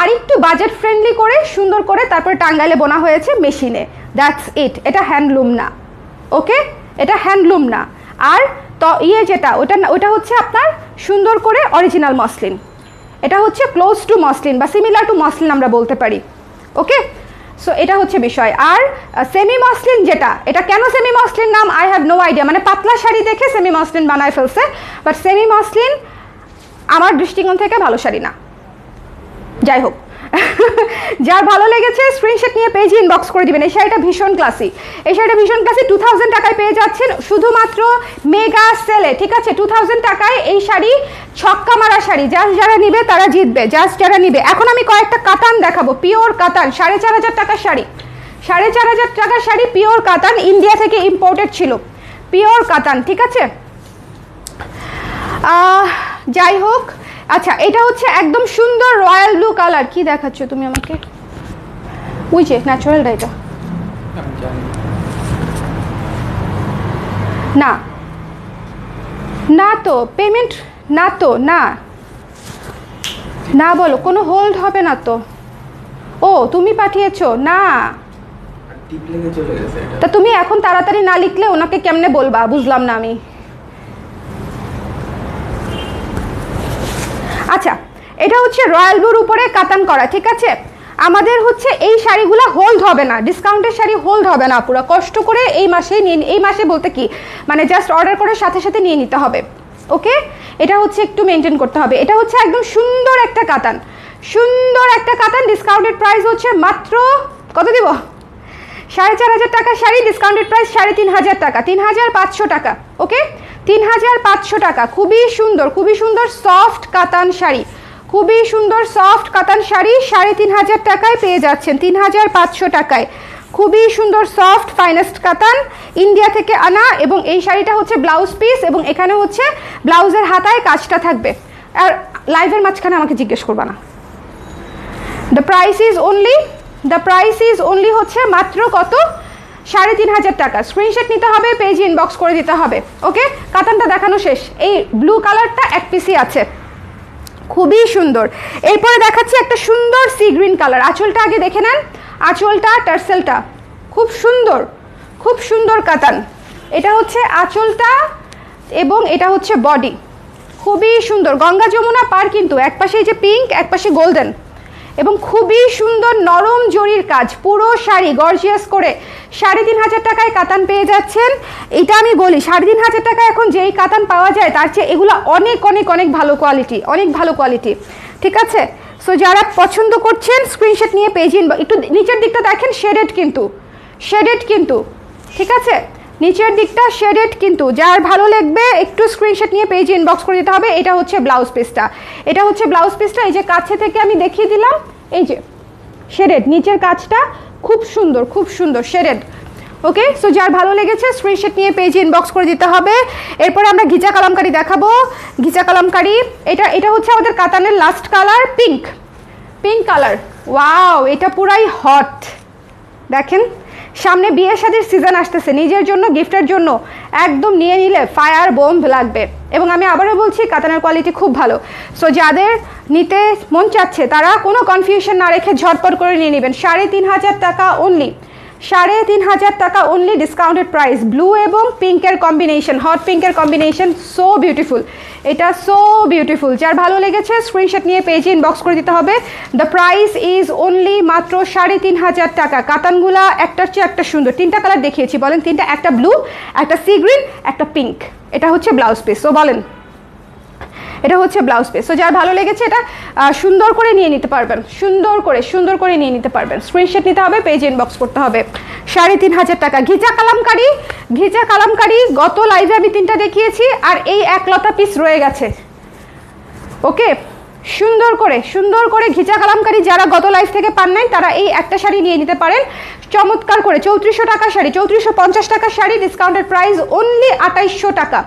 আরেকটু বাজেট ফ্রেন্ডলি করে সুন্দর করে তারপরে টাঙ্গাইলে বোনা হয়েছে মেশিনে, দ্যাটস ইট। এটা হ্যান্ডলুম না, ওকে, এটা হ্যান্ডলুম না। আর তো যেটা ওটা হচ্ছে আপনার সুন্দর করে অরিজিনাল মসলিন। এটা হচ্ছে ক্লোজ টু মসলিন বা সিমিলার টু মসলিন আমরা বলতে পারি, ওকে। সো এটা হচ্ছে বিষয়। আর সেমি মসলিন যেটা, এটা কেন সেমি মসলিন নাম আই হ্যাভ নো আইডিয়া, মানে পাতলা শাড়ি দেখে সেমি মসলিন বানায় ফেলছে, বাট সেমি মসলিন আমার দৃষ্টিকোণ থেকে ভালো শাড়ি না। যাই হোক, যার ভালো লেগেছে স্ক্রিনশট নিয়ে পেজে ইনবক্স করে দিবেন। এই শাড়িটা ভীষণ ক্লাসি, এই শাড়িটা ভীষণ ক্লাসি। 2000 টাকায় পেয়ে যাচ্ছেন শুধুমাত্র মেগা সেলে, ঠিক আছে। 2000 টাকায় এই শাড়ি ছক্কা মারা শাড়ি, যারা নিবে তারা জিতবে, যারা নিবে। এখন আমি কয়েকটা কাতান দেখাবো, পিওর কাতান, 4500 টাকার শাড়ি, 4500 টাকার শাড়ি, পিওর কাতান, ইন্ডিয়া থেকে ইম্পোর্টেড ছিল, পিওর কাতান, ঠিক আছে। যাই হোক, আচ্ছা, এটা হচ্ছে একদম সুন্দর রয়্যাল ব্লু কালার। কি দেখাচ্ছ তুমি আমাকে? ওই যে ন্যাচারালটা, এটা না, না তো পেমেন্ট, না তো, না না বলো, কোনো হোল্ড হবে না তো। ও তুমি পাঠিয়েছো না, তা তুমি এখন তাড়াতাড়ি না লিখলে ওনাকে কেমনে বলবা, বুঝলাম না আমি। আচ্ছা, এটা হচ্ছে রয়্যাল ব্লুর উপরে কাতান করা, ঠিক আছে। আমাদের হচ্ছে এই শাড়িগুলো হোল্ড হবে না, ডিসকাউন্টের শাড়ি হোল্ড হবে না, পুরো কষ্ট করে এই মাসে বলতে কি মানে জাস্ট অর্ডার করে সাথে সাথে নিয়ে নিতে হবে, ওকে। এটা হচ্ছে একটু মেনটেন করতে হবে। এটা হচ্ছে একদম সুন্দর একটা কাতান, সুন্দর একটা কাতান। ডিসকাউন্টেড প্রাইস হচ্ছে মাত্র কত দিব, 4500 টাকা শাড়ি, ডিসকাউন্টেড প্রাইস 3500 টাকা, 3500 টাকা, ওকে, 3500 টাকা। খুবই সুন্দর, খুবই সুন্দর সফট কাতান শাড়ি, খুবই সুন্দর সফট কাতান শাড়ি 3500 টাকায় পেয়ে যাচ্ছেন, 3500 টাকায়। খুবই সুন্দর সফট ফাইনেস্ট কাতান, ইন্ডিয়া থেকে আনা। এবং এই শাড়িটা হচ্ছে ব্লাউজ পিস, এবং এখানে হচ্ছে ব্লাউজের হাতায় কাজটা থাকবে। আর লাইভের মাঝখানে আমাকে জিজ্ঞেস করবা না। দ্য প্রাইস ইজ অনলি হচ্ছে মাত্র কত, 3500 টাকা। স্ক্রিনশট নিতে হবে, পেজে ইনবক্স করে দিতে হবে, ওকে। কাতানটা দেখানো শেষ। এই ব্লু কালারটা এক পিসই আছে, খুবই সুন্দর। এরপরে দেখাচ্ছি একটা সুন্দর সি গ্রিন কালার। আঁচলটা আগে দেখে নেন, আঁচলটা, টার্সেলটা খুব সুন্দর, খুব সুন্দর কাতান। এটা হচ্ছে আঁচলটা এবং এটা হচ্ছে বডি, খুবই সুন্দর। গঙ্গা যমুনা পার কিন্তু, এক পাশে এই যে পিঙ্ক, এক পাশে গোল্ডেন, এবং খুবই সুন্দর নরম জরির কাজ, পুরো শাড়ি গর্জিয়াস করে 3500 টাকায় কাতান পেয়ে যাচ্ছেন। এটা আমি বলি 3500 টাকায় এখন যেই কাতান পাওয়া যায় তার চেয়ে এগুলো অনেক অনেক অনেক ভালো কোয়ালিটি, অনেক ভালো কোয়ালিটি, ঠিক আছে। সো যারা পছন্দ করছেন স্ক্রিনশট নিয়ে পেজ একটু নিচের দিকটা দেখেন, শেডেড কিন্তু, ঠিক আছে, নিচের দিকটা শেডেড কিন্তু। যার ভালো লাগবে একটু স্ক্রিনশট নিয়ে পেজে ইনবক্স করে দিতে হবে। এটা হচ্ছে ব্লাউজ পিসটা, এটা হচ্ছে ব্লাউজ পিসটা। এই যে কাছে থেকে আমি দেখিয়ে দিলাম, এই যে শেডেড, নিচের কাজটা খুব সুন্দর, খুব সুন্দর শেডেড, ওকে। সো যার ভালো লেগেছে স্ক্রিনশট নিয়ে পেজে ইনবক্স করে দিতে হবে। এরপরে আমরা ঘিচা কালামকারি দেখাবো, ঘিচা কালামকারি। এটা হচ্ছে আমাদের কাতানের last colour, pink colour. Wow, এটা পুরাই হট, দেখেন। সামনে বিয়ে শাদীর সিজন আসতেছে, নিজের জন্য গিফটের জন্য একদম নিয়ে নিলে ফায়ার বোম্ব লাগবে। এবং আমি আবারও বলছি কাতানের কোয়ালিটি খুব ভালো। সো যাদের নিতে মন চাচ্ছে তারা কোনো কনফিউশন না রেখে ঝটপট করে নিয়ে নেবেন। 3500 টাকা অনলি, 3500 টাকা অনলি, ডিসকাউন্টেড প্রাইস। ব্লু এবং পিঙ্কের কম্বিনেশন, হট পিঙ্কের কম্বিনেশন, সো বিউটিফুল, এটা সো বিউটিফুল। যার ভালো লেগেছে স্ক্রিনশট নিয়ে পেজে ইনবক্স করে দিতে হবে। দ্য প্রাইস ইজ অনলি মাত্র 3500 টাকা। কাতানগুলা একটার চেয়ে একটা সুন্দর। 3টা কালার দেখিয়েছি, বলেন 3টা, একটা ব্লু, একটা সি গ্রিন, একটা পিঙ্ক। এটা হচ্ছে ব্লাউজ পিস। সো বলেন এটা হচ্ছে ব্লাউজ পিস। সো যার ভালো লেগেছে এটা সুন্দর করে নিয়ে নিতে পারবেন, সুন্দর করে নিয়ে নিতে পারবেন। স্ক্রিনশট নিতে হবে, পেজ ইনবক্স করতে হবে। 3,500 টাকা ঘিচা কালামকারি গত লাইভে আমি 3টা দেখিয়েছি, আর এই একলতা পিস রয়ে গেছে। ওকে, সুন্দর করে ঘিচা কালামকারি যারা গত লাইভ থেকে পান নাই তারা এই একটা শাড়ি নিয়ে নিতে পারেন চমৎকার করে। 3400 টাকার শাড়ি, 3450 টাকার শাড়ি, ডিসকাউন্টেড প্রাইস অনলি 2800 টাকা,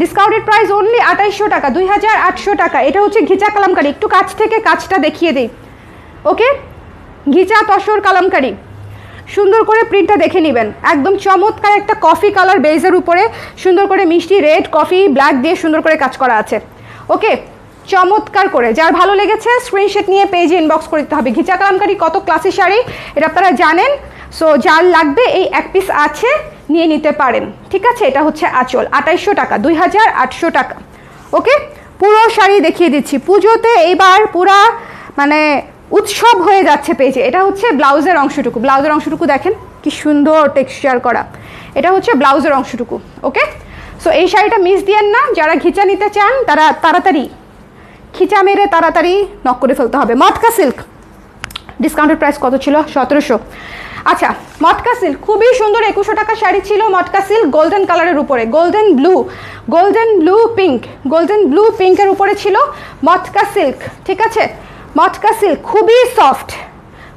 ডিসকাউন্টেড প্রাইস অনলি 2800 টাকা, 2800 টাকা। এটা হচ্ছে ঘিচা কালামকারি, একটু কাছ থেকে কাজটা দেখিয়ে দিই। ওকে, ঘিচা তসর কালামকারি, সুন্দর করে প্রিন্টটা দেখে নেবেন। একদম চমৎকার একটা কফি কালার বেজের উপরে সুন্দর করে মিষ্টি রেড কফি ব্ল্যাক দিয়ে সুন্দর করে কাজ করা আছে। ওকে, চমৎকার করে। যার ভালো লেগেছে স্ক্রিনশট নিয়ে পেজে ইনবক্স করে দিতে হবে। ঘিচা কালামকারি কত ক্লাসি শাড়ি এটা আপনারা জানেন। সো যার লাগবে এই এক পিস আছে নিয়ে নিতে পারেন, ঠিক আছে। এটা হচ্ছে আঁচল, 2800 টাকা, 2800 টাকা। ওকে, পুরো শাড়ি দেখিয়ে দিচ্ছি। পুজোতে এইবার পুরা মানে উৎসব হয়ে যাচ্ছে পেজে। এটা হচ্ছে ব্লাউজের অংশটুকু দেখেন কি সুন্দর টেক্সচার করা, এটা হচ্ছে ব্লাউজের অংশটুকু। ওকে, সো এই শাড়িটা মিস দিয়েন না। যারা ঘিচা নিতে চান তারা তাড়াতাড়ি খিচা মেরে তাড়াতাড়ি নক করে ফেলতে হবে। মটকা সিল্ক ডিসকাউন্টেড প্রাইস কত ছিল? 1700। আচ্ছা, মটকা সিল্ক খুবই সুন্দর 2100 টাকার শাড়ি ছিল। মটকা সিল্ক গোল্ডেন কালারের উপরে, গোল্ডেন ব্লু পিঙ্কের উপরে ছিল মটকা সিল্ক, ঠিক আছে। মটকা সিল্ক খুবই সফট।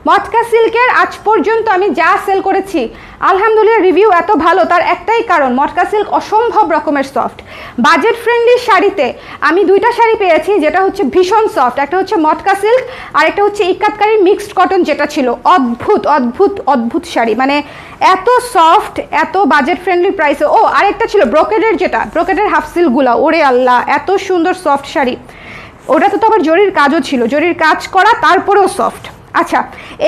মটকা সিল্কের আজ পর্যন্ত আমি যা সেল করেছি আলহামদুলিল্লাহ রিভিউ এত ভালো, তার একটাই কারণ মটকা সিল্ক অসম্ভব রকমের সফট। বাজেট ফ্রেন্ডলি শাড়িতে আমি 2টা শাড়ি পেয়েছি যেটা হচ্ছে ভীষণ সফট, একটা হচ্ছে মটকা সিল্ক আর একটা হচ্ছে ইকাতকারি মিক্সড কটন, যেটা ছিল অদ্ভুত শাড়ি, মানে এত সফট, এত বাজেট ফ্রেন্ডলি প্রাইসে। ও আরেকটা ছিল ব্রোকেডের, যেটা ব্রোকেডের হাফ সিল্কগুলো, ওরে আল্লাহ এত সুন্দর সফট শাড়ি। ওটাতে তো আবার জরির কাজও ছিল, জরির কাজ করা, তারপরেও সফট। আচ্ছা,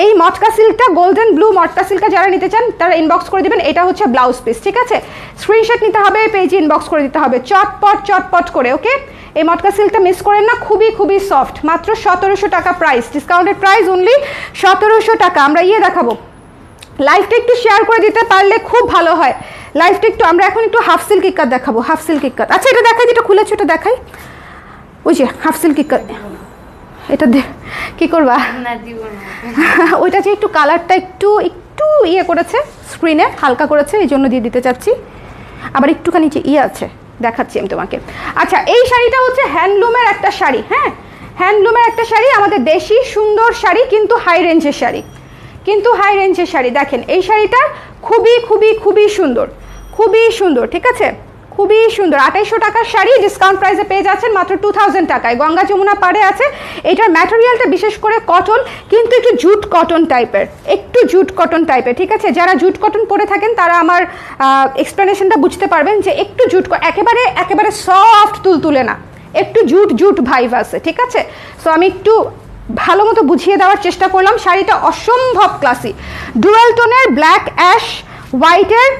এই মটকা সিল্কটা গোল্ডেন ব্লু মটকা সিল্কটা যারা নিতে চান তারা ইনবক্স করে দিবেন। এটা হচ্ছে ব্লাউজ পিস, ঠিক আছে। স্ক্রিনশট নিতে হবে, পেজে ইনবক্স করে দিতে হবে চটপট করে। ওকে, এই মটকা সিল্কটা মিস করেন না, খুবই সফট। মাত্র 1700 টাকা প্রাইস, ডিসকাউন্টেড প্রাইস অনলি 1700 টাকা। আমরা দেখাবো, লাইভটা একটু শেয়ার করে দিতে পারলে খুব ভালো হয়। লাইভটা একটু আমরা এখন একটু হাফ সিল্ক ইক্কাত দেখাবো, হাফ সিল্ক ইক্কাত। আচ্ছা, এটা দেখাই, যেটা খুলেছে ওটা দেখাই। ওই যে হাফ সিল্ক ইক্কাত, এটা কি করবা? ওইটা যে একটু কালারটা একটু করেছে, স্ক্রিনে হালকা করেছে, এই জন্য দিয়ে দিতে চাচ্ছি। আবার একটুখানি যে আছে দেখাচ্ছি আমি তোমাকে। আচ্ছা, এই শাড়িটা হচ্ছে হ্যান্ডলুমের একটা শাড়ি, হ্যাঁ হ্যান্ডলুমের একটা শাড়ি, আমাদের দেশি সুন্দর শাড়ি, কিন্তু হাই রেঞ্জের শাড়ি। দেখেন এই শাড়িটা খুবই সুন্দর, ঠিক আছে, খুবই সুন্দর। 2800 টাকার শাড়ি, ডিসকাউন্ট প্রাইসে পেয়ে যাচ্ছেন মাত্র 2000 টাকায়। গঙ্গা যমুনা পাড়ে আছে। এটার ম্যাটেরিয়ালটা বিশেষ করে কটন, কিন্তু একটু জুট কটন টাইপের, ঠিক আছে। যারা জুট কটন পরে থাকেন তারা আমার এক্সপ্লেনেশনটা বুঝতে পারবেন যে একটু জুট, একেবারে সফট তুলতুলে না, একটু জুট ভাইব আছে, ঠিক আছে। সো আমি একটু ভালো মতো বুঝিয়ে দেওয়ার চেষ্টা করলাম। শাড়িটা অসম্ভব ক্লাসি, ডুয়াল টোনের ব্ল্যাক অ্যাশ হোয়াইটের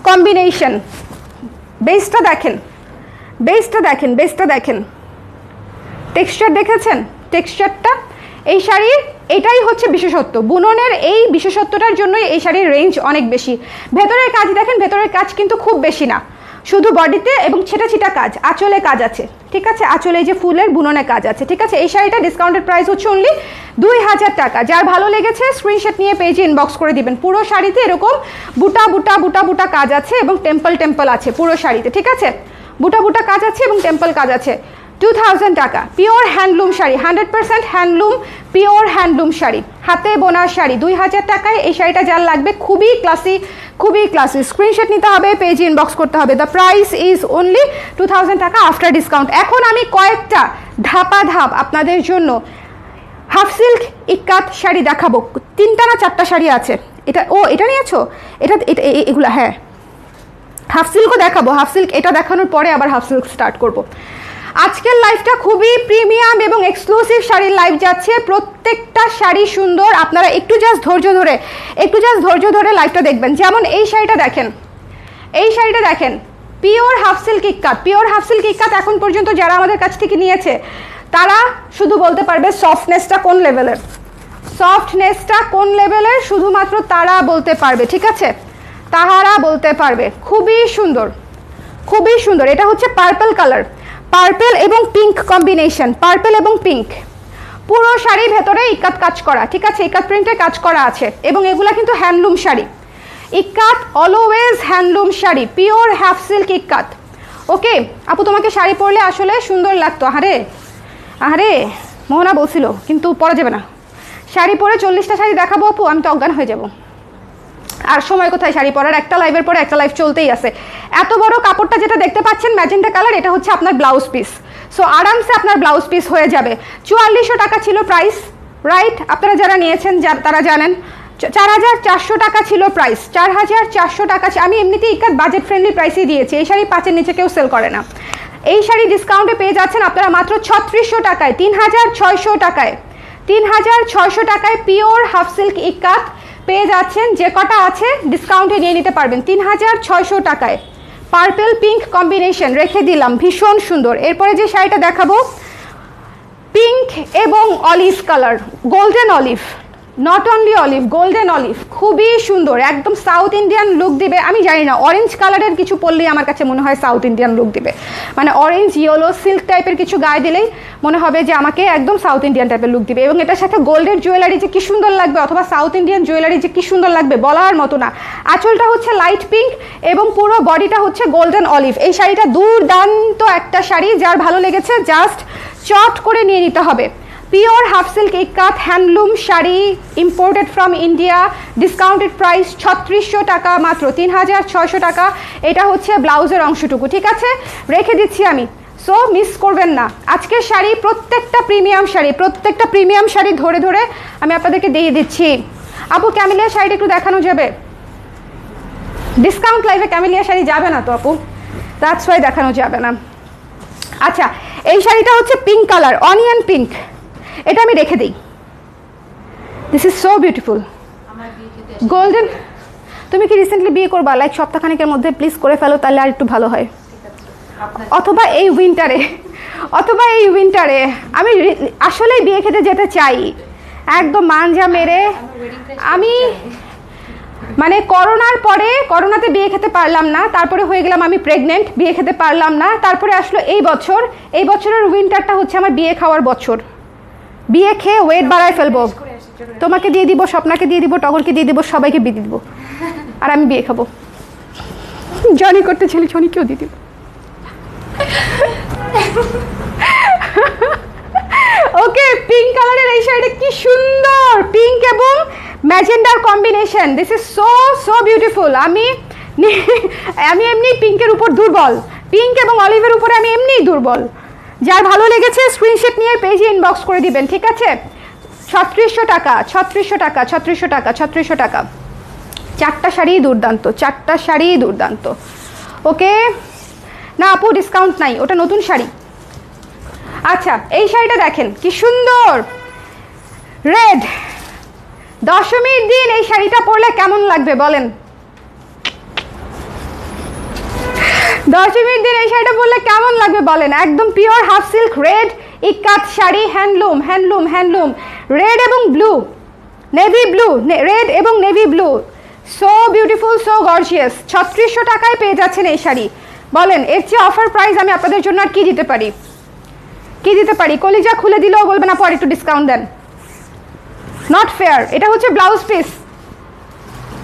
কম্বিনেশন। বেসটা দেখেন, টেক্সচার দেখেছেন টেক্সচারটা? এই শাড়ির এটাই হচ্ছে বিশেষত্ব, বুননের এই বিশেষত্বটার জন্যই এই শাড়ির রেঞ্জ অনেক বেশি। ভেতরের কাজ দেখেন, ভেতরের কাজ কিন্তু খুব বেশি না, শুধু বডিতে এবং ছিটা কাজ, আঁচলে কাজ আছে, ঠিক আছে। আঁচলে এই যে ফুলের বুননে কাজ আছে, ঠিক আছে। এই শাড়িটা ডিসকাউন্টেড প্রাইস হচ্ছে অনলি 2000 টাকা। যার ভালো লেগেছে স্ক্রিনশট নিয়ে পেজে ইনবক্স করে দিবেন। পুরো শাড়িতে এরকম বুটা কাজ আছে এবং টেম্পল আছে পুরো শাড়িতে, ঠিক আছে। বুটা কাজ আছে এবং টেম্পল কাজ আছে। 2000 টাকা, pure handloom sari, 100% handloom, pure handloom sari, হাতে বোনা শাড়ি। 2000 টাকায় এই শাড়িটা যার লাগবে, খুবই ক্লাসি। স্ক্রিনশট নিতে হবে, পেজে ইনবক্স করতে হবে। দ্য প্রাইস ইজ অনলি 2000 টাকা আফটার ডিসকাউন্ট। এখন আমি কয়েকটা ধাপ আপনাদের জন্য হাফ সিল্ক ইক্কাত শাড়ি দেখাবো। 3টা না 4টা শাড়ি আছে। এটা নিয়েছো? এগুলো হ্যাঁ, হাফ সিল্কও দেখাবো। হাফ সিল্ক এটা দেখানোর পরে আবার হাফ সিল্ক স্টার্ট করবো। আজকের লাইভটা খুবই প্রিমিয়াম এবং এক্সক্লুসিভ শাড়ির লাইভ যাচ্ছে। প্রত্যেকটা শাড়ি সুন্দর, আপনারা একটু জাস্ট ধৈর্য ধরে লাইভটা দেখবেন। যেমন এই শাড়িটা দেখেন, পিওর হাফ সিল্ক ইক্কাত। এখন পর্যন্ত যারা আমাদের কাছ থেকে নিয়েছে তারা শুধু বলতে পারবে সফটনেসটা কোন লেভেলের, শুধুমাত্র তারা বলতে পারবে, ঠিক আছে, তাহারা বলতে পারবে। খুবই সুন্দর। এটা হচ্ছে পার্পল পার্পেল এবং পিঙ্ক কম্বিনেশন, পার্পেল এবং পিঙ্ক, পুরো শাড়ি ভেতরে ইকাত কাজ করা, ঠিক আছে, ইকাত প্রিন্টে কাজ করা আছে এবং এগুলা কিন্তু handloom sari, ikat always handloom sari, pure half silk ikat. Okay আপু তোমাকে শাড়ি পরলে আসলে সুন্দর লাগতো। আরে আরে মোহনা বলছিল কিন্তু পরা যাবে না, শাড়ি পরে 40টা শাড়ি দেখাবো আপু, আমি তো অজ্ঞান হয়ে যাব। আর সময় কোথায় শাড়ি পরার, একটা লাইভের পরে একটা লাইভ চলতেই আছে। এত বড় কাপড়টা যেটা দেখতে পাচ্ছেন ম্যাজেন্টা কালার, এটা হচ্ছে আপনার ব্লাউজ পিস। সো আরামসে আপনার ব্লাউজ পিস হয়ে যাবে। 4400 টাকা ছিল প্রাইস, রাইট? আপনারা যারা নিয়েছেন তারা জানেন 4400 টাকা ছিল প্রাইস, 4400 টাকা। আমি এমনিতেই ইকাত বাজেট ফ্রেন্ডলি প্রাইসই দিয়েছি, এই শাড়ি 5-এর নিচে কেউ সেল করে না। এই শাড়ি ডিসকাউন্টে পেয়ে যাচ্ছেন আপনারা মাত্র 3600 টাকায়, 3600 টাকায়, 3600 টাকায় পিওর হাফ সিল্ক ইকাত পেয়ে যাচ্ছেন। যে কটা আছে ডিসকাউন্টে নিয়ে নিতে পারবেন 3600 টাকায়। পার্পেল পিঙ্ক কম্বিনেশন রেখে দিলাম, ভীষণ সুন্দর। এরপরে যে শাড়িটা দেখাবো পিঙ্ক এবং olive colour, golden olive, not only olive, golden olive, খুবই সুন্দর, একদম সাউথ ইন্ডিয়ান লুক দিবে। আমি জানি না, অরেঞ্জ কালারের কিছু পরলেই আমার কাছে মনে হয় সাউথ ইন্ডিয়ান লুক দিবে, মানে অরেঞ্জ ইয়েলো সিল্ক টাইপের কিছু গায়ে দিলেই মনে হবে যে আমাকে একদম সাউথ ইন্ডিয়ান টাইপের লুক দিবে। এবং এটার সাথে গোল্ডের জুয়েলারি যে কি সুন্দর লাগবে, অথবা সাউথ ইন্ডিয়ান জুয়েলারি যে কি সুন্দর লাগবে বলার মতো না। আঁচলটা হচ্ছে লাইট পিঙ্ক এবং পুরো বডিটা হচ্ছে গোল্ডেন অলিভ। এই শাড়িটা দুর্দান্ত একটা শাড়ি, যার ভালো লেগেছে জাস্ট চট করে নিয়ে নিতে হবে। Pure half silk ইকাত handloom sari, imported from India, discounted price 3600 টাকা, মাত্র 3600 টাকা। এটা হচ্ছে ব্লাউজের অংশটুকু, ঠিক আছে, রেখে দিচ্ছি আমি। সো মিস করবেন না আজকের শাড়ি, প্রত্যেকটা প্রিমিয়াম শাড়ি, প্রত্যেকটা প্রিমিয়াম শাড়ি ধরে ধরে আমি আপনাদেরকে দিয়ে দিচ্ছি। আপু ক্যামেলিয়া শাড়িটা একটু দেখানো যাবে? ডিসকাউন্ট লাইভে ক্যামেলিয়া শাড়ি যাবে না তো আপু, দ্যাটস ওয়াই দেখানো যাবে না। আচ্ছা এই শাড়িটা হচ্ছে পিঙ্ক কালার, অনিয়ন পিঙ্ক, এটা আমি রেখে দিই। This is so beautiful, golden. তুমি কি রিসেন্টলি বিয়ে করবা? লাইক সপ্তাহখানেকের মধ্যে প্লিজ করে ফেলো, তাহলে আর একটু ভালো হয়। অথবা এই উইন্টারে, অথবা এই উইন্টারে আমি আসলে বিয়ে খেতে যেতে চাই, একদম মানজা মেরে। আমি মানে করোনার পরে, করোনাতে বিয়ে খেতে পারলাম না, তারপরে হয়ে গেলাম আমি প্রেগনেন্ট, বিয়ে খেতে পারলাম না, তারপরে আসলো এই বছর। এই বছরের উইন্টারটা হচ্ছে আমার বিয়ে খাওয়ার বছর, বিয়ে খেয়ে ওয়েট বাড়ায় ফেলবো। তোমাকে দিয়ে দিব, স্বপ্নাকে দিয়ে দিব, টগরকে দিয়ে দিব, সবাইকে দিয়ে দিব, আর আমি বিয়ে খাবো। জনি করতে ছেলে, জনিকেও দিয়ে দিব। ওকে পিঙ্ক কালারের এই শাড়িটা কি সুন্দর, পিঙ্ক এবং ম্যাজেন্ডার combination, this is so so beautiful. আমি এমনি পিঙ্কের উপর দুর্বল, পিঙ্ক এবং অলিভের উপরে আমি এমনিই দুর্বল। যার ভালো লেগেছে স্ক্রিনশট নিয়ে পেজে ইনবক্স করে দিবেন, ঠিক আছে? 3600 টাকা, 3600 টাকা, 3600 টাকা, 3600 টাকা। চারটা শাড়ি দুর্দান্ত, চারটা শাড়ি দুর্দান্ত। ওকে না আপু ডিসকাউন্ট নাই, ওটা নতুন শাড়ি। আচ্ছা এই শাড়িটা দেখেন কি সুন্দর, রেড। দশমীর দিন এই শাড়িটা পরলে কেমন লাগবে বলেন? দশমীর দিন এই শাড়িটা পরলে কেমন লাগবে বলেন? একদম pure half silk red ikat sari, handloom handloom handloom, red এবং ব্লু, নেভি ব্লু, রেড এবং navy blue, so beautiful, so gorgeous. 3600 টাকায় পেয়ে যাচ্ছেন এই শাড়ি। বলেন এর চেয়ে অফার প্রাইস আমি আপনাদের জন্য আর কি দিতে পারি, কি দিতে পারি? কলিজা খুলে দিলেও বলবেন না পরে একটু ডিসকাউন্ট দেন, নট ফেয়ার। এটা হচ্ছে ব্লাউজ পিস,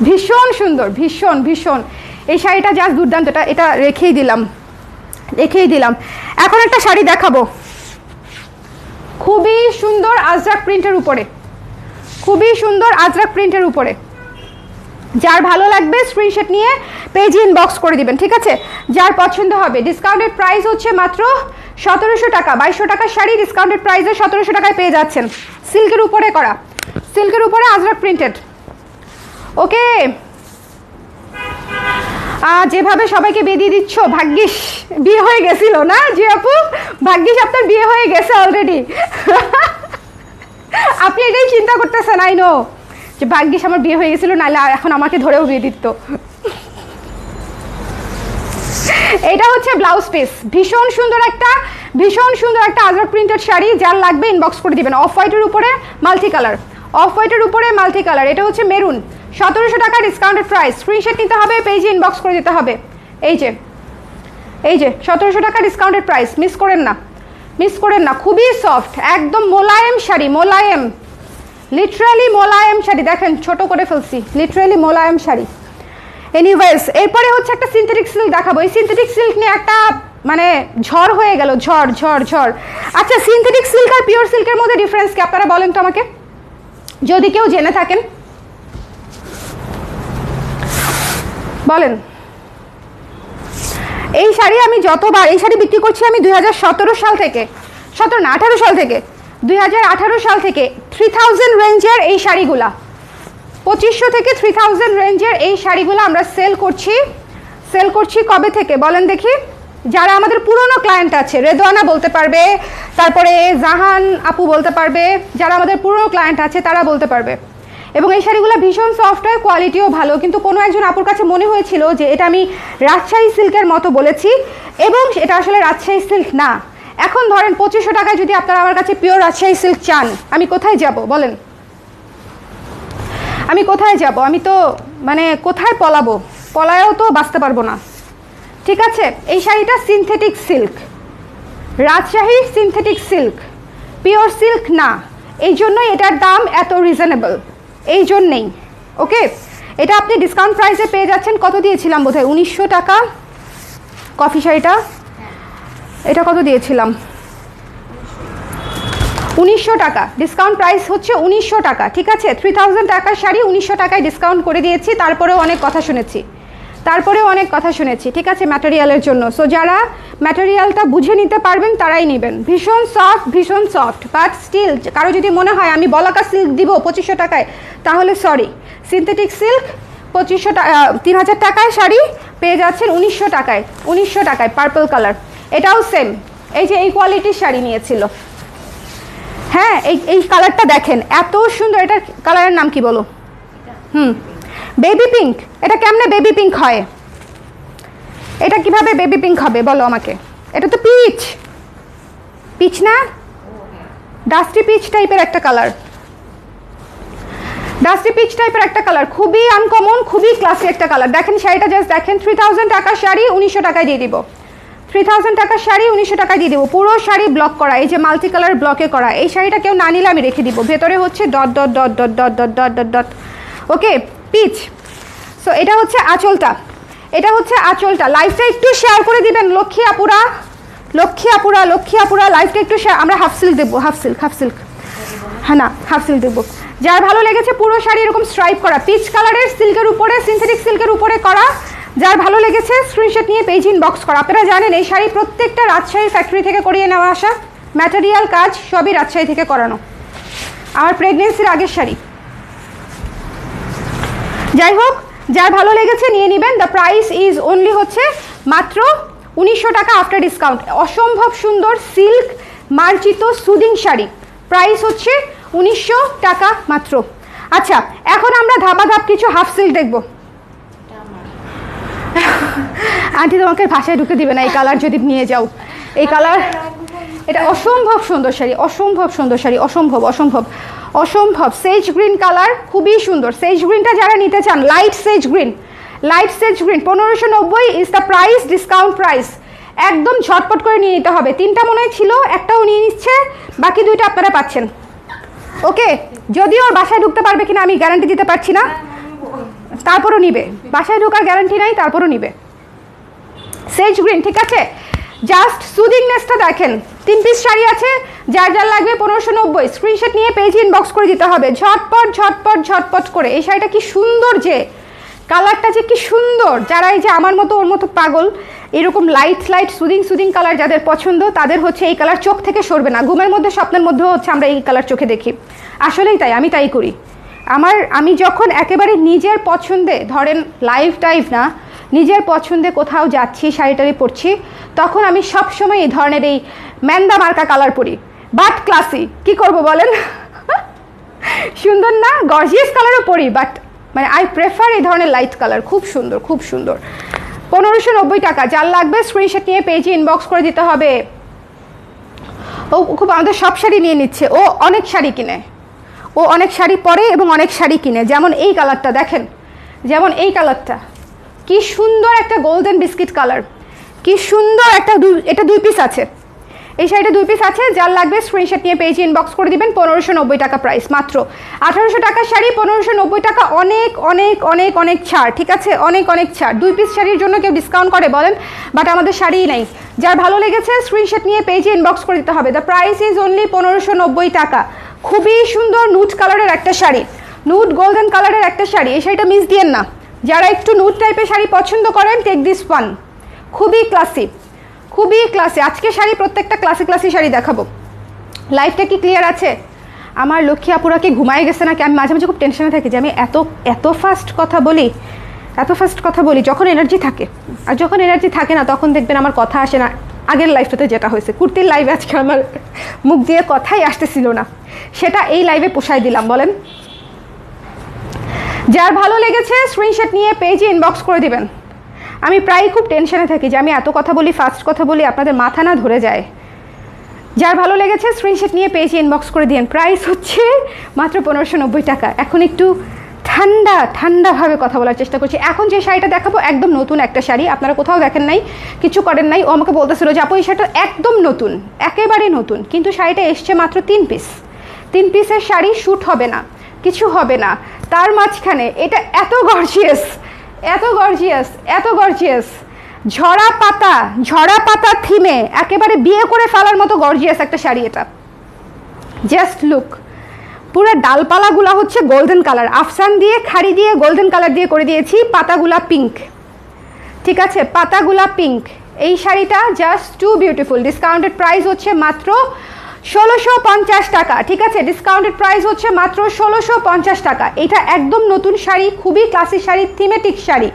ভীষণ সুন্দর, ভীষণ ভীষণ। এই শাড়িটা জাস্ট দুর্দান্ত, এটা রেখেই দিলাম, রেখেই দিলাম। এখন একটা শাড়ি দেখাবো খুবই সুন্দর আজরাক প্রিন্টের উপরে, খুবই সুন্দর আজরাক প্রিন্টের উপরে। যার ভালো লাগবে স্ক্রিনশট নিয়ে পেজে ইনবক্স করে দিবেন, ঠিক আছে? যার পছন্দ হবে। ডিসকাউন্টেড প্রাইস হচ্ছে মাত্র 1700 টাকা, 2200 টাকার শাড়ি ডিসকাউন্টেড প্রাইসে 1700 টাকায় পেয়ে যাচ্ছেন। সিল্কের উপরে করা, সিল্কের উপরে আজরাক প্রিন্টেড। ওকে যেভাবে সবাইকে বেঁধে দিচ্ছ, ভাগ্যিস বিয়ে হয়ে গেছিল না জি আপু? ভাগ্যিস আপনার বিয়ে হয়ে গেছে অলরেডি। আপনি এটাই চিন্তা করতেছেন, আই নো, যে ভাগ্যিস আমার বিয়ে হয়ে গেছিল, নাহলে এখন আমাকে ধরেও বিয়ে দিত। এটা হচ্ছে ব্লাউজ পিস, ভীষণ সুন্দর একটা, ভীষণ সুন্দর একটা আজরাক প্রিন্টেড শাড়ি। যার লাগবে ইনবক্স করে দিবেন। অফ হোয়াইটের উপরে মাল্টি কালার, অফ হোয়াইটের উপরে মাল্টি কালার। এটা হচ্ছে মেরুন, 1700 টাকা ডিসকাউন্টেড প্রাইস। স্ক্রিনশট নিতে হবে, পেজে ইনবক্স করে দিতে হবে। এই যে এই যে 1700 টাকা ডিসকাউন্টেড প্রাইস, মিস করেন না, মিস করেন না। খুবই সফট, একদম মোলায়েম শাড়ি, মোলায়েম, লিটারালি মোলায়েম শাড়ি। দেখেন ছোট করে ফেলছি, লিটারালি মোলায়েম শাড়ি। এনিওয়েজ, এরপরে হচ্ছে একটা সিনথেটিক সিল্ক দেখাবো। এই সিনথেটিক সিল্ক নিয়ে একটা মানে ঝড় হয়ে গেল, ঝড় ঝড় ঝড়। আচ্ছা, সিনথেটিক সিল্ক আর পিওর সিল্কের মধ্যে ডিফারেন্স কি আপনারা বলেন তো আমাকে, যদি কেউ জেনে থাকেন বলেন। এই শাড়ি আমি যতবার এই শাড়ি বিক্রি করছি আমি 2017 সাল থেকে, 17 না 18 সাল থেকে, 2018 সাল থেকে 3000 রেঞ্জের এই শাড়িগুলা, 2500 থেকে 3000 রেঞ্জের এই শাড়িগুলো আমরা সেল করছি কবে থেকে বলেন দেখি। যারা আমাদের পুরনো ক্লায়েন্ট আছে, রেদওয়ানা বলতে পারবে, তারপরে জাহান আপু বলতে পারবে, যারা আমাদের পুরনো ক্লায়েন্ট আছে তারা বলতে পারবে। এবং এই শাড়িগুলো ভীষণ সফট হয়, কোয়ালিটিও ভালো। কিন্তু কোনো একজন আপুর কাছে মনে হয়েছিল যে এটা আমি রাজশাহী সিল্কের মতো বলেছি, এবং এটা আসলে রাজশাহী সিল্ক না। এখন ধরেন 2500 টাকায় যদি আপনারা আমার কাছে পিওর রাজশাহী সিল্ক চান, আমি কোথায় যাব বলেন, আমি কোথায় যাব? আমি তো মানে কোথায় পলাবো, পলায়ও তো বাঁচতে পারবো না। ঠিক আছে, এই শাড়িটা synthetic silk, Rajshahi synthetic silk, pure silk না, এই জন্যই এটার দাম এত রিজনেবল, এই জন্যেই। ওকে, এটা আপনি ডিসকাউন্ট প্রাইসে পেয়ে যাচ্ছেন, কত দিয়েছিলাম বোধহয় 1900 টাকা কফি শাড়িটা, এটা কত দিয়েছিলাম 1900 টাকা, ডিসকাউন্ট প্রাইস হচ্ছে 1900 টাকা। ঠিক আছে, 3000 টাকার শাড়ি 1900 টাকায় ডিসকাউন্ট করে দিয়েছি, তারপরেও অনেক কথা শুনেছি, ঠিক আছে, ম্যাটেরিয়ালের জন্য। সো যারা ম্যাটেরিয়ালটা বুঝে নিতে পারবেন তারাই নেবেন। ভীষণ সফট, বাট স্টিল কারো যদি মনে হয় আমি বলাকা সিল্ক দিব 2500 টাকায়, তাহলে সরি, সিনথেটিক সিল্ক 2500 টাকা, 3000 টাকায় শাড়ি পেয়ে যাচ্ছেন 1900 টাকায়, পার্পল কালার। এটাও সেম, এই যে এই কোয়ালিটির শাড়ি নিয়েছিল। হ্যাঁ, এই কালারটা দেখেন এত সুন্দর, এটার কালারের নাম কি বলো? Baby pink. এটা কেমনে বেবি পিঙ্ক হয়? এটা কিভাবে বেবি পিঙ্ক হবে বলো আমাকে? এটা তো পিচ না, ডাস্টি পিচ টাইপের একটা কালার, খুবই আনকমন, খুবই ক্লাসি একটা কালার। দেখেন শাড়িটা, জাস্ট দেখেন, 3000 টাকার শাড়ি 1900 টাকায় দিয়ে দিব, 3000 টাকার শাড়ি 1900 টাকায় দিয়ে দিব। পুরো শাড়ি ব্লক করা, এই যে মাল্টি কালার ব্লকে করা। এই শাড়িটা কেউ না নিলে আমি রেখে দিব, ভেতরে হচ্ছে dot dot dot dot dot dot dot dot dot. Okay, peach. So এটা হচ্ছে আঁচলটা, লাইভটা একটু শেয়ার করে দিবেন লক্ষ্মী আপুরা, লাইভটা একটু শেয়ার। আমরা হাফ সিল্ক দেবো, হাফ সিল্ক, হ্যাঁ না, হাফ সিল্ক দেবো। যার ভালো লেগেছে পুরো শাড়ি এরকম স্ট্রাইপ করা, পিচ কালারের সিল্কের উপরে, সিনথেটিক সিল্কের উপরে করা, যার ভালো লেগেছে স্ক্রিনশট নিয়ে পেজ ইনবক্স করা। আপনারা জানেন এই শাড়ি প্রত্যেকটা রাজশাহী ফ্যাক্টরি থেকে করিয়ে নেওয়া আসা, ম্যাটেরিয়াল কাজ সবই রাজশাহী থেকে করানো, আমার প্রেগনেন্সির আগের শাড়ি। যাই হোক, যার ভালো লেগেছে নিয়ে নেবেন। দ্য প্রাইস ইজ অনলি হচ্ছে মাত্র 1900 টাকা আফটার ডিসকাউন্ট। অসম্ভব সুন্দর সিল্ক মার্জিত সুদিং শাড়ি, প্রাইস হচ্ছে 1900 টাকা মাত্র। আচ্ছা, এখন আমরা ধাপাধাপ কিছু হাফ সিল্ক দেখবো। আন্টি তোমাকে ভাষায় ঢুকে দিবে না, এই কালার যদি নিয়ে যাও, এই কালার, এটা অসম্ভব সুন্দর শাড়ি, অসম্ভব সেজ গ্রিন কালার, খুবই সুন্দর। সেজ গ্রিনটা যারা নিতে চান, light Sage green 1590 is the price, discount price. একদম ঝটপট করে নিয়ে নিতে হবে। 3টা মনে হয় ছিল, একটাও নিয়ে নিচ্ছে, বাকি 2টা আপনারা পাচ্ছেন। ওকে, যদিও ওর বাসায় ঢুকতে পারবে কিনা আমি গ্যারান্টি দিতে পারছি না, তারপরও নিবে, বাসায় ঢোকার গ্যারান্টি নাই, তারপরও নিবে। সেজ গ্রিন, ঠিক আছে, জাস্ট সুদিংনেসটা দেখেন। 3 পিস শাড়ি আছে, যার লাগবে 1590, স্ক্রিনশট নিয়ে পেজ ইনবক্স করে দিতে হবে, ঝটপট করে। এই শাড়িটা কি সুন্দর, যে কালারটা যে কি সুন্দর। যারা এই যে আমার মতো ওর মতো পাগল, এরকম লাইট সুদিং কালার যাদের পছন্দ, তাদের হচ্ছে এই কালার চোখ থেকে সরবে না। ঘুমের মধ্যে, স্বপ্নের মধ্যেও হচ্ছে আমরা এই কালার চোখে দেখি। আসলেই তাই, আমি তাই করি। আমি যখন একেবারে নিজের পছন্দে, ধরেন লাইভ টাইভ না, নিজের পছন্দে কোথাও যাচ্ছি, শাড়িটারি পরছি, তখন আমি সবসময় এই ধরনের এই ম্যান্দা মার্কা কালার পরি, বাট ক্লাসি। কি করব বলেন? সুন্দর না? গর্জিয়াস কালারও পরি, বাট মানে আই প্রেফার এই ধরনের লাইট কালার। খুব সুন্দর 1590 টাকা। যার লাগবে স্ক্রিনশট নিয়ে পেজে ইনবক্স করে দিতে হবে। ও খুব আমাদের সব শাড়ি নিয়ে নিচ্ছে, ও অনেক শাড়ি কিনে, ও অনেক শাড়ি পরে এবং অনেক শাড়ি কিনে। যেমন এই কালারটা দেখেন, কি সুন্দর একটা গোল্ডেন বিস্কিট কালার, কি সুন্দর একটা এটা 2 পিস আছে, এই শাড়িটা 2 পিস আছে। যার লাগবে স্ক্রিনশট নিয়ে পেজে ইনবক্স করে দিবেন। 1590 টাকা প্রাইস, মাত্র 1800 টাকার শাড়ি 1590 টাকা। অনেক অনেক অনেক অনেক ছাড়, ঠিক আছে, অনেক অনেক ছাড়। 2 পিস শাড়ির জন্য কেউ ডিসকাউন্ট করে বলেন? বাট আমাদের শাড়িই নেই। যার ভালো লেগেছে স্ক্রিনশট নিয়ে পেজে ইনবক্স করে দিতে হবে। দ্য প্রাইস ইজ অনলি 1590 টাকা। খুবই সুন্দর নুড কালারের একটা শাড়ি, নুড গোল্ডেন কালারের একটা শাড়ি। এই শাড়িটা মিস দিয়েন না। যারা একটু নুড টাইপের শাড়ি পছন্দ করেন, টেক দিস ওয়ান। খুবই ক্লাসি, খুবই ক্লাসি। আজকে শাড়ি প্রত্যেকটা ক্লাসি ক্লাসি শাড়ি দেখাবো। লাইফটা কি ক্লিয়ার আছে? আমার লক্ষ্মী আপুরা কি ঘুমায় গেছে নাকি? আমি মাঝে মাঝে খুব টেনশনে থাকি যে আমি এত ফাস্ট কথা বলি, এত ফাস্ট কথা বলি যখন এনার্জি থাকে, আর যখন এনার্জি থাকে না তখন দেখবেন আমার কথা আসে না। আগের লাইফটাতে যেটা হয়েছে, কুর্তির লাইভে আজকে আমার মুখ দিয়ে কথাই আসতেছিল না, সেটা এই লাইভে পোষায় দিলাম। বলেন, যার ভালো লেগেছে স্ক্রিনশট নিয়ে পেজে ইনবক্স করে দিবেন। আমি প্রায় খুব টেনশনে থাকি যে আমি এত কথা বলি, ফাস্ট কথা বলি, আপনাদের মাথা না ধরে যায়। যার ভালো লেগেছে স্ক্রিনশট নিয়ে পেজে ইনবক্স করে দিন। প্রাইস হচ্ছে মাত্র 1590 টাকা। এখন একটু ঠান্ডাভাবে কথা বলার চেষ্টা করছি। এখন যে শাড়িটা দেখাবো একদম নতুন একটা শাড়ি, আপনারা কোথাও দেখেন নাই, কিছু করেন নাই। ও আমাকে বলতেছিল যে আপু এই শাড়িটা একদম নতুন, একেবারে নতুন, কিন্তু শাড়িটা এসছে মাত্র 3 পিস। 3 পিসের শাড়ি শ্যুট হবে না, কিছু হবে না। তার মাঝখানে এটা এত গর্জিয়াস, এত গর্জিয়াস, এত গর্জিয়াস, ঝরা পাতা থিমে একেবারে বিয়ে করে ফেলার মতো গর্জিয়াস একটা শাড়ি এটা। জাস্ট লুক, পুরো ডালপালাগুলা হচ্ছে গোল্ডেন কালার, আফসান দিয়ে খাড়ি দিয়ে গোল্ডেন কালার দিয়ে করে দিয়েছি। পাতাগুলা পিঙ্ক, ঠিক আছে, পাতাগুলা পিঙ্ক। এই শাড়িটা just too beautiful. Discounted price হচ্ছে মাত্র 1650 টাকা, ঠিক আছে। ডিসকাউন্টেড প্রাইস হচ্ছে মাত্র 1650 টাকা। এটা একদম নতুন শাড়ি, খুবই ক্লাসিক শাড়ি, থিমেটিক শাড়ি।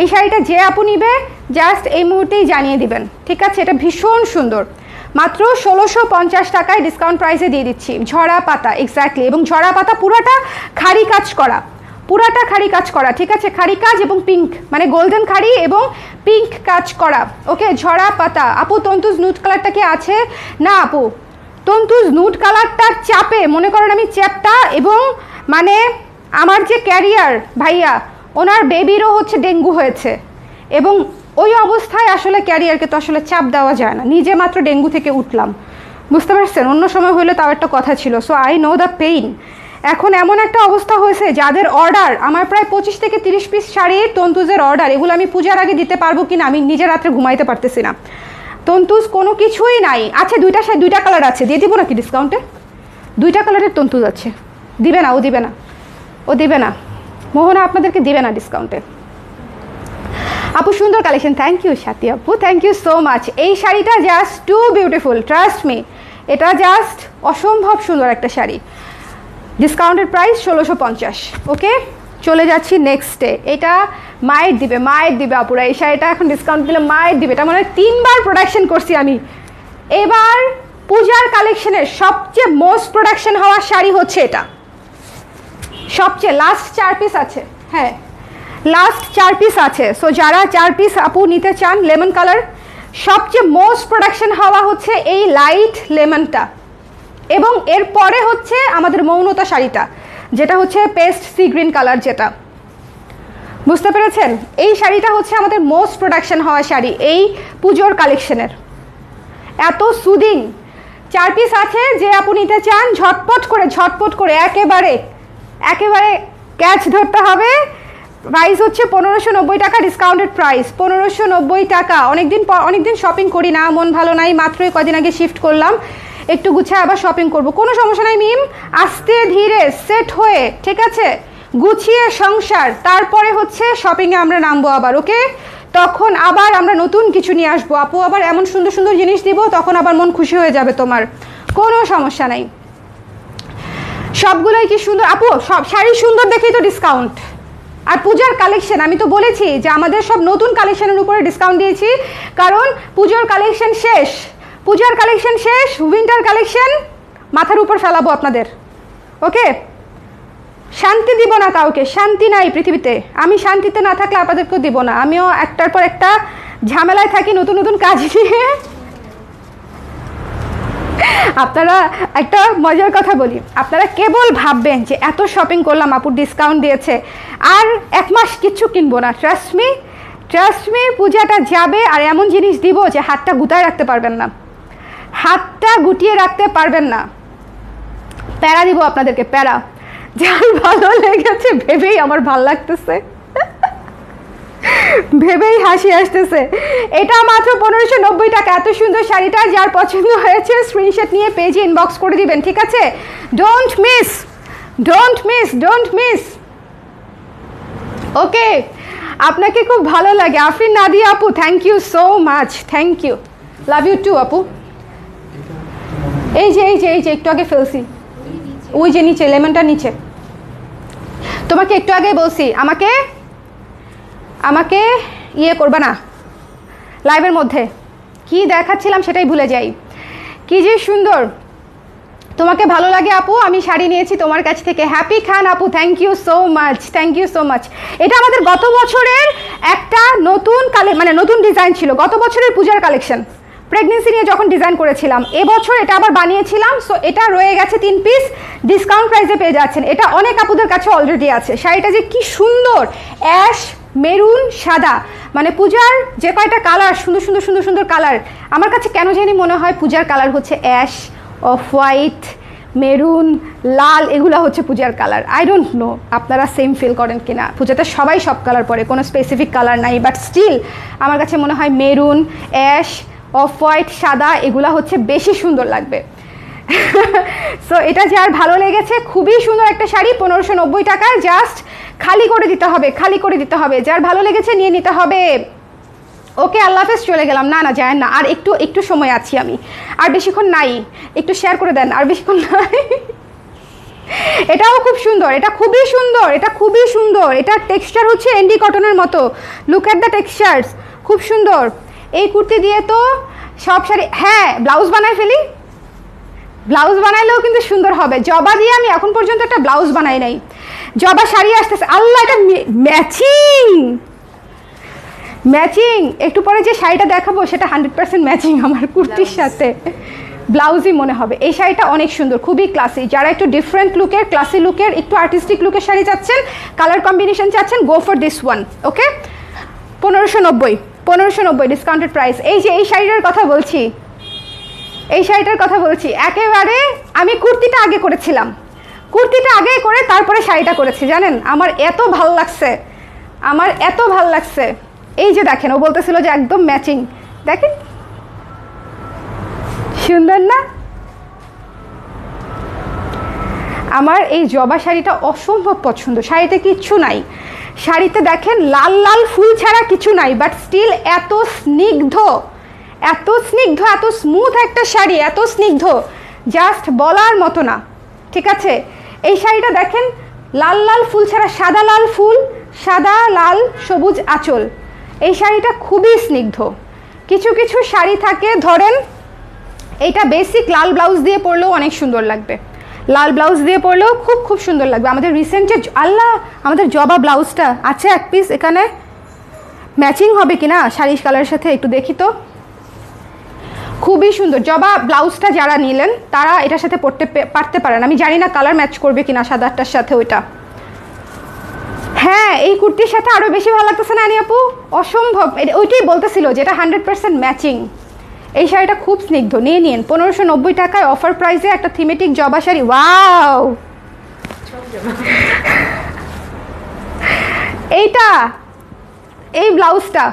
এই শাড়িটা যে আপু নিবে জাস্ট এই মুহূর্তেই জানিয়ে দিবেন, ঠিক আছে। এটা ভীষণ সুন্দর, মাত্র 1650 টাকায় ডিসকাউন্ট প্রাইসে দিয়ে দিচ্ছি। ঝরা পাতা, এক্স্যাক্টলি, এবং ঝরা পাতা পুরাটা খাড়ি কাজ করা, পুরাটা খাড়ি কাজ করা, ঠিক আছে। খাড়ি কাজ এবং পিঙ্ক, মানে গোল্ডেন খাড়ি এবং পিঙ্ক কাজ করা। ওকে, ঝরা পাতা। আপু তন্তুজ নুড কালারটা কি আছে? না আপু, তন্তুজ নুড কালারটার চাপে মনে করেন আমি চ্যাপটা, এবং মানে আমার যে ক্যারিয়ার ভাইয়া, ওনার বেবিরও হচ্ছে ডেঙ্গু হয়েছে, এবং ওই অবস্থায় আসলে ক্যারিয়ারকে তো আসলে চাপ দেওয়া যায় না। নিজে মাত্র ডেঙ্গু থেকে উঠলাম, বুঝতে পারছেন? অন্য সময় হলে তাও একটা কথা ছিল। So I know the pain. এখন এমন একটা অবস্থা হয়েছে, যাদের অর্ডার, আমার প্রায় 25 থেকে 30 পিস শাড়ির তন্তুজের অর্ডার, এগুলো আমি পূজার আগে দিতে পারবো কিনা আমি নিজে রাত্রে ঘুমাইতে পারতেছি না। তন্তুজ কোনো কিছুই নাই। আচ্ছা, দুইটা কালার আছে, দিয়ে দিব নাকি ডিসকাউন্টে? 2টা কালারের তন্তুজ আছে। দিবে না, ও দিবে না, ও দিবে না, মোহনা আপনাদেরকে দিবে না ডিসকাউন্টে। আপু সুন্দর কালেকশন, থ্যাংক ইউ সাথী আপু, থ্যাংক ইউ সো মাচ। এই শাড়িটা just too beautiful, trust me, এটা জাস্ট অসম্ভব সুন্দর একটা শাড়ি। Discounted price 1650। ওকে, চলে যাচ্ছি নেক্সটে। এটা মায়ের দিবে আপুরা। এই শাড়িটা এখন ডিসকাউন্ট দিলে মায়ের দিবে। এটা মানে 3 বার প্রোডাকশন করছি আমি। এবার পূজার কালেকশনের সবচেয়ে মোস্ট প্রোডাকশন হওয়া শাড়ি হচ্ছে এটা, সবচেয়ে লাস্ট 4 পিস আছে। হ্যাঁ, লাস্ট 4 পিস আছে। সো যারা 4 পিস আপু নিতে চান, লেমন কালার, সবচেয়ে মোস্ট প্রোডাকশন হওয়া হচ্ছে এই লাইট লেমনটা, এবং এরপরে হচ্ছে আমাদের মৌনতা শাড়িটা, যেটা হচ্ছে পেস্ট সি গ্রিন কালার, যেটা বুঝতে পেরেছেন। এই শাড়িটা হচ্ছে আমাদের মোস্ট প্রোডাকশন হওয়া শাড়ি এই পুজোর কালেকশনের। এত সুদিং। 4 পিস আছে, যে আপু নিতে চান ঝটপট করে একেবারে ক্যাচ ধরতে হবে। প্রাইস হচ্ছে 1590 টাকা, ডিসকাউন্টেড প্রাইস 1590 টাকা। অনেকদিন শপিং করি না, মন ভালো নাই, মাত্রই কদিন আগে শিফট করলাম, একটু গুছিয়ে আবার শপিং করব। কোনো সমস্যা নাই মিম, আস্তে ধীরে সেট হয়ে, ঠিক আছে, গুছিয়ে সংসার, তারপরে হচ্ছে শপিংয়ে আমরা নামবো আবার। ওকে, তখন আবার আমরা নতুন কিছু নিয়ে আসবো। আপু আবার এমন সুন্দর সুন্দর জিনিস দিব, তখন আবার মন খুশি হয়ে যাবে তোমার, কোনো সমস্যা নাই। সবগুলোই কি সুন্দর আপু, সব শাড়ি সুন্দর দেখেই তো ডিসকাউন্ট। আর পূজার কালেকশন আমি তো বলেছি যে আমাদের সব নতুন কালেকশনের উপরে ডিসকাউন্ট দিয়েছি, কারণ পুজোর কালেকশন শেষ, উইন্টার কালেকশন মাথার উপর ফেলাবো আপনাদের। ওকে, শান্তি দিব না কাউকে, শান্তি নাই পৃথিবীতে। আমি শান্তিতে না থাকলে আপনাদেরকেও দিব না। আমিও একটার পর একটা ঝামেলায় থাকি, নতুন কাজ নিয়ে। আপনারা একটা মজার কথা বলি, আপনারা কেবল ভাববেন যে এত শপিং করলাম, আপুর ডিসকাউন্ট দিয়েছে, আর 1 মাস কিচ্ছু কিনবো না। ট্রাস্ট মি, ট্রাস্ট মি, পূজাটা যাবে আর এমন জিনিস দিব যে হাতটা গুটায় রাখতে পারবেন না, হাতটা গুটিয়ে রাখতে পারবেন না। প্যারা দিব আপনাদেরকে, প্যারা। যার ভালো লেগেছে ভেবেই আমার ভাল লাগতেছে, ভেবেই হাসি আসতেছে। এটা মাত্র 1590 টাকা। এত সুন্দর শাড়িটা যার পছন্দ হয়েছে স্ক্রিনশট নিয়ে পেজে ইনবক্স করে দিবেন, ঠিক আছে? Don't miss, don't miss, don't miss. Okay, আপনাকে খুব ভালো লাগে আফরিন নাদিয়া আপু, thank you so much, thank you, love you too আপু। এই যে এই যে এই যে একটু আগে ফেলছি, ওই যে নিচে লেমনটা নিচে, তোমাকে একটু আগে বলছি আমাকে আমাকে ইয়ে করবা না লাইভের মধ্যে, কি দেখাচ্ছিলাম সেটাই ভুলে যাই। কি যে সুন্দর, তোমাকে ভালো লাগে আপু, আমি শাড়ি নিয়েছি তোমার কাছ থেকে। হ্যাপি খান আপু, thank you so much, thank you so much. এটা আমাদের গত বছরের একটা নতুন মানে নতুন ডিজাইন ছিল, গত বছরের পূজার কালেকশন, প্রেগনেন্সি নিয়ে যখন ডিজাইন করেছিলাম। এবছর এটা আবার বানিয়েছিলাম, সো এটা রয়ে গেছে 3 পিস, ডিসকাউন্ট প্রাইসে পেয়ে যাচ্ছেন। এটা অনেক আপুদের কাছে অলরেডি আছে। শাড়িটা যে কি সুন্দর, অ্যাশ মেরুন সাদা, মানে পূজার যে কয়টা কালার, সুন্দর সুন্দর সুন্দর সুন্দর কালার। আমার কাছে কেন জানি মনে হয় পূজার কালার হচ্ছে অ্যাশ, অফ হোয়াইট, মেরুন, লাল, এগুলো হচ্ছে পূজার কালার। আই ডোন্ট নো আপনারা সেম ফিল করেন কিনা। পূজাতে সবাই সব কালার পরে, কোনো স্পেসিফিক কালার নাই, বাট স্টিল আমার কাছে মনে হয় মেরুন, অ্যাশ, অফ হোয়াইট, সাদা, এগুলা হচ্ছে বেশি সুন্দর লাগবে। সো এটা যার ভালো লেগেছে, খুবই সুন্দর একটা শাড়ি, 1590 টাকায়, জাস্ট খালি করে দিতে হবে, খালি করে দিতে হবে। যার ভালো লেগেছে নিয়ে নিতে হবে। ওকে, আল্লাহ হাফেজ, চলে গেলাম। না না যায় না, আর একটু একটু সময় আছি আমি, আর বেশিক্ষণ নাই, একটু শেয়ার করে দেন, আর বেশিক্ষণ নাই। এটাও খুব সুন্দর, এটা খুবই সুন্দর, এটা খুবই সুন্দর। এটার টেক্সচার হচ্ছে এন্ডি কটনের মতো, লুক অ্যাট দ্য টেক্সচার্স, খুব সুন্দর। এই কুর্তি দিয়ে তো সব শাড়ি, হ্যাঁ ব্লাউজ বানায় ফেলি, ব্লাউজ বানাইলেও কিন্তু সুন্দর হবে। জবা দিয়ে আমি এখন পর্যন্ত একটা ব্লাউজ বানাই নাই, জবা শাড়ি আসতেছে। আল্লাহ, এটা ম্যাচিং, ম্যাচিং। একটু পরে যে শাড়িটা দেখাবো সেটা 100% ম্যাচিং আমার কুর্তির সাথে, ব্লাউজই মনে হবে। এই শাড়িটা অনেক সুন্দর, খুবই ক্লাসি। যারা একটু ডিফারেন্ট লুকের, ক্লাসি লুকের, একটু আর্টিস্টিক লুকের শাড়ি চাচ্ছেন, কালার কম্বিনেশন চাচ্ছেন, go for this one. Okay, 1590 discounted price. এই যে এই শাড়িটার কথা বলছি, এই শাড়িটার কথা বলছি, একেবারে আমি কুর্তিটা আগে করেছিলাম, কুর্তিটা আগে করে তারপরে শাড়িটা করেছি। জানেন আমার এত ভাল লাগছে, আমার এত ভাল লাগছে। এই যে দেখেন, ও বলতেছিল যে একদম ম্যাচিং, দেখেন সুন্দর না? আমার এই জবা শাড়িটা অসম্ভব পছন্দ। শাড়িতে কিচ্ছু নাই, শাড়িতে দেখেন লাল লাল ফুল ছাড়া কিছু নাই, বাট স্টিল এত স্নিগ্ধ, এত স্নিগ্ধ, এত স্মুথ একটা শাড়ি, এত স্নিগ্ধ, জাস্ট বলার মতো না। ঠিক আছে, এই শাড়িটা দেখেন লাল লাল ফুল ছাড়া, সাদা লাল ফুল, সাদা লাল সবুজ আঁচল। এই শাড়িটা খুবই স্নিগ্ধ। কিছু কিছু শাড়ি থাকে, ধরেন এইটা বেসিক লাল ব্লাউজ দিয়ে পরলেও অনেক সুন্দর লাগবে, লাল ব্লাউজ দিয়ে পরলেও খুব খুব সুন্দর লাগবে। আমাদের রিসেন্ট যে, আল্লাহ, আমাদের জবা ব্লাউজটা আছে এক পিস, এখানে ম্যাচিং হবে কিনা শাড়ির কালারের সাথে একটু দেখি তো। খুবই সুন্দর জবা ব্লাউজটা, যারা নিলেন তারা এটার সাথে পরতে পারতে পারেন। আমি জানি না কালার ম্যাচ করবে কিনা সাদাটার সাথে ওইটা। হ্যাঁ, এই কুর্তির সাথে আরও বেশি ভালো লাগতেছে না আনি আপু? অসম্ভব, ওইটাই বলতেছিল যে এটা 100% ম্যাচিং। এই শাড়িটা খুব স্নিগ্ধ, নিয়ে নিন 1590 টাকায় অফার প্রাইসে একটা থিমেটিক জবা শাড়ি। ওয়াও, এইটা, এই ব্লাউজটা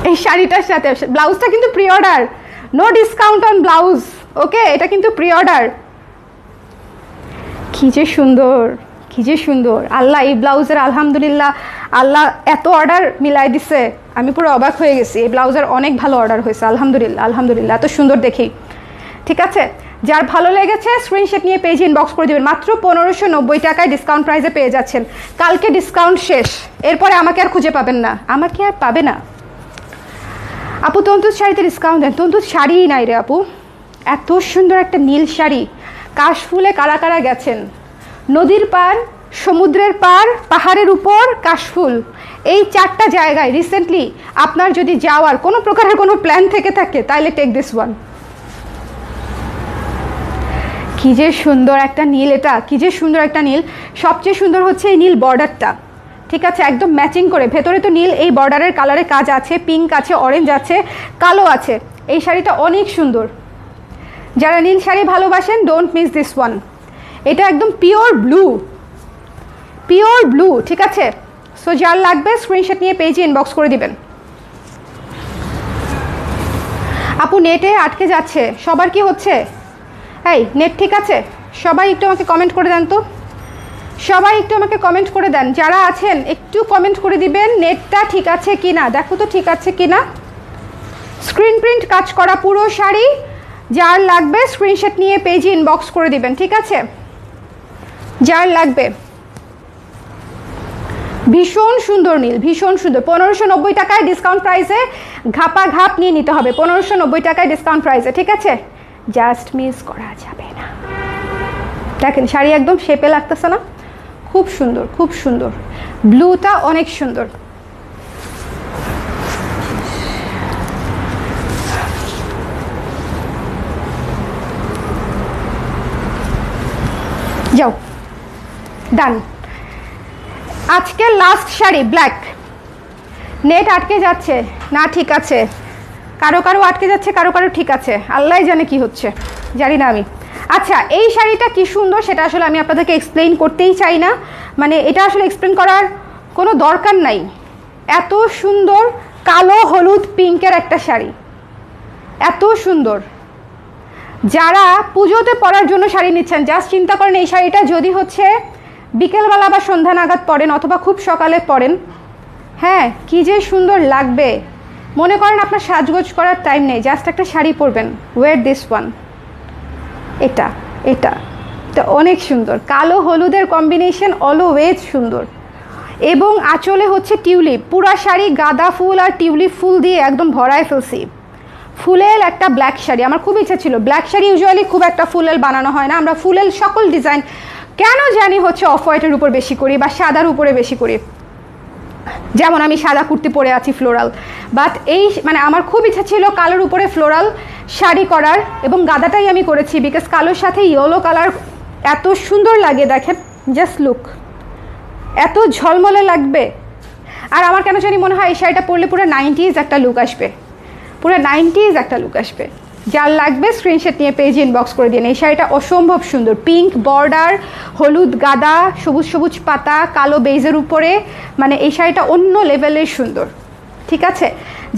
এই শাড়িটার সাথে, ব্লাউজটা কিন্তু pre order, no discount on blouse. Okay, এটা কিন্তু প্রি অর্ডার। কি যে সুন্দর, কি যে সুন্দর। আল্লাহ, এই ব্লাউজের আলহামদুলিল্লাহ, আল্লাহ এত অর্ডার মিলাই দিছে, আমি পুরো অবাক হয়ে গেছি। এই ব্লাউজের অনেক ভালো অর্ডার হয়েছে, আলহামদুলিল্লাহ, আলহামদুলিল্লাহ, এত সুন্দর দেখি। ঠিক আছে, যার ভালো লেগেছে স্ক্রিনশট নিয়ে পেজে ইনবক্স করে দেবেন। মাত্র 1590 টাকায় ডিসকাউন্ট প্রাইসে পেয়ে যাচ্ছেন। কালকে ডিসকাউন্ট শেষ, এরপরে আমাকে আর খুঁজে পাবেন না, আমাকে আর পাবে না। আপু তন্তুর শাড়িতে ডিসকাউন্ট দেন। তন্তুর শাড়িই নাই রে আপু, এত সুন্দর একটা নীল শাড়ি, কাশফুলে কারা কারা গেছেন, নদীর পার, সমুদ্রের পার, পাহাড়ের উপর, কাশফুল, এই 4টা জায়গায় রিসেন্টলি আপনার যদি যাওয়ার কোনো প্রকারের কোনো প্ল্যান থেকে থাকে তাহলে টেক দিস ওয়ান। কি যে সুন্দর একটা নীল, এটা কি যে সুন্দর একটা নীল। সবচেয়ে সুন্দর হচ্ছে এই নীল বর্ডারটা, ঠিক আছে, একদম ম্যাচিং করে। ভেতরে তো নীল, এই বর্ডারের কালারে কাজ আছে, পিঙ্ক আছে, অরেঞ্জ আছে, কালো আছে। এই শাড়িটা অনেক সুন্দর। যারা নীল শাড়ি ভালোবাসেন, ডোন্ট মিস দিস ওয়ান। এটা একদম পিওর ব্লু, পিওর ব্লু, ঠিক আছে। সো যার লাগবে স্ক্রিনশট নিয়ে পেজে ইনবক্স করে দিবেন। আপু নেটে আটকে যাচ্ছে, সবার কি হচ্ছে? এই নেট ঠিক আছে? সবাই একটু আমাকে কমেন্ট করে দেন তো, সবাই একটু আমাকে কমেন্ট করে দেন। যারা আছেন একটু কমেন্ট করে দিবেন নেটটা ঠিক আছে কি না, দেখো তো ঠিক আছে কি না। স্ক্রিন প্রিন্ট কাজ করা পুরো শাড়ি, যার লাগবে স্ক্রিনশট নিয়ে পেজে ইনবক্স করে দিবেন, ঠিক আছে। যার লাগবে। ভীষণ সুন্দর নীল, ভীষণ সুন্দর। 1590 টাকায় ডিসকাউন্ট প্রাইসে, ঘাপা ঘাপ নিয়ে নিতে হবে 1590 টাকায় ডিসকাউন্ট প্রাইসে, ঠিক আছে। জাস্ট মিস করা যাবে না। দেখেন শাড়ি একদম শেপে লাগতেছে না? খুব সুন্দর, খুব সুন্দর। ব্লুটা অনেক সুন্দর। যাও, ডান। আজকে লাস্ট শাড়ি ব্ল্যাক। নেট আটকে যাচ্ছে না, ঠিক আছে। কারো কারো আটকে যাচ্ছে, কারো কারো ঠিক আছে, আল্লাহ জানে কি হচ্ছে, জানি না আমি। আচ্ছা, এই শাড়িটা কি সুন্দর সেটা আসলে আমি আপনাদেরকে এক্সপ্লেইন করতেই চাই না, মানে এটা আসলে এক্সপ্লেইন করার কোনো দরকার নাই। এত সুন্দর কালো হলুদ পিঙ্কের একটা শাড়ি, এত সুন্দর। যারা পুজোতে পরার জন্য শাড়ি নিচ্ছেন, জাস্ট চিন্তা করেন এই শাড়িটা যদি হচ্ছে বিকেলবেলা বা সন্ধ্যা নাগাদ পরেন অথবা খুব সকালে পরেন, হ্যাঁ কি যে সুন্দর লাগবে। মনে করেন আপনার সাজগোজ করার টাইম নেই, জাস্ট একটা শাড়ি পরবেন, ওয়্যার দিস ওয়ান। এটা এটা এটা অনেক সুন্দর, কালো হলুদের কম্বিনেশন অলওয়েজ সুন্দর। এবং আঁচলে হচ্ছে টিউলিপ, পুরা শাড়ি গাঁদা ফুল আর টিউলিপ ফুল দিয়ে একদম ভরায় ফেলছি। ফুলেল একটা ব্ল্যাক শাড়ি, আমার খুব ইচ্ছা ছিল। ব্ল্যাক শাড়ি ইউজুয়ালি খুব একটা ফুলেল বানানো হয় না, আমরা ফুলেল সকল ডিজাইন কেন জানি হচ্ছে অফ হোয়াইটের উপর বেশি করি বা সাদার উপরে বেশি করি। যেমন আমি সাদা কুর্তি পরে আছি ফ্লোরাল, বাট এই মানে আমার খুব ইচ্ছা ছিল কালোর উপরে ফ্লোরাল শাড়ি করার, এবং গাদাটাই আমি করেছি বিকজ কালোর সাথে ইয়েলো কালার এত সুন্দর লাগে। দেখেন জাস্ট লুক, এত ঝলমলে লাগবে। আর আমার কেন জানি মনে হয় এই শাড়িটা পরলে পুরো 90s একটা লুক আসবে, পুরো 90s একটা লুক আসবে। যার লাগবে স্ক্রিনশট নিয়ে পেজ ইনবক্স করে দিন। এই শাড়িটা অসম্ভব সুন্দর, পিঙ্ক বর্ডার, হলুদ গাদা, সবুজ সবুজ পাতা, কালো বেজের উপরে, মানে এই শাড়িটা অন্য লেভেলের সুন্দর, ঠিক আছে।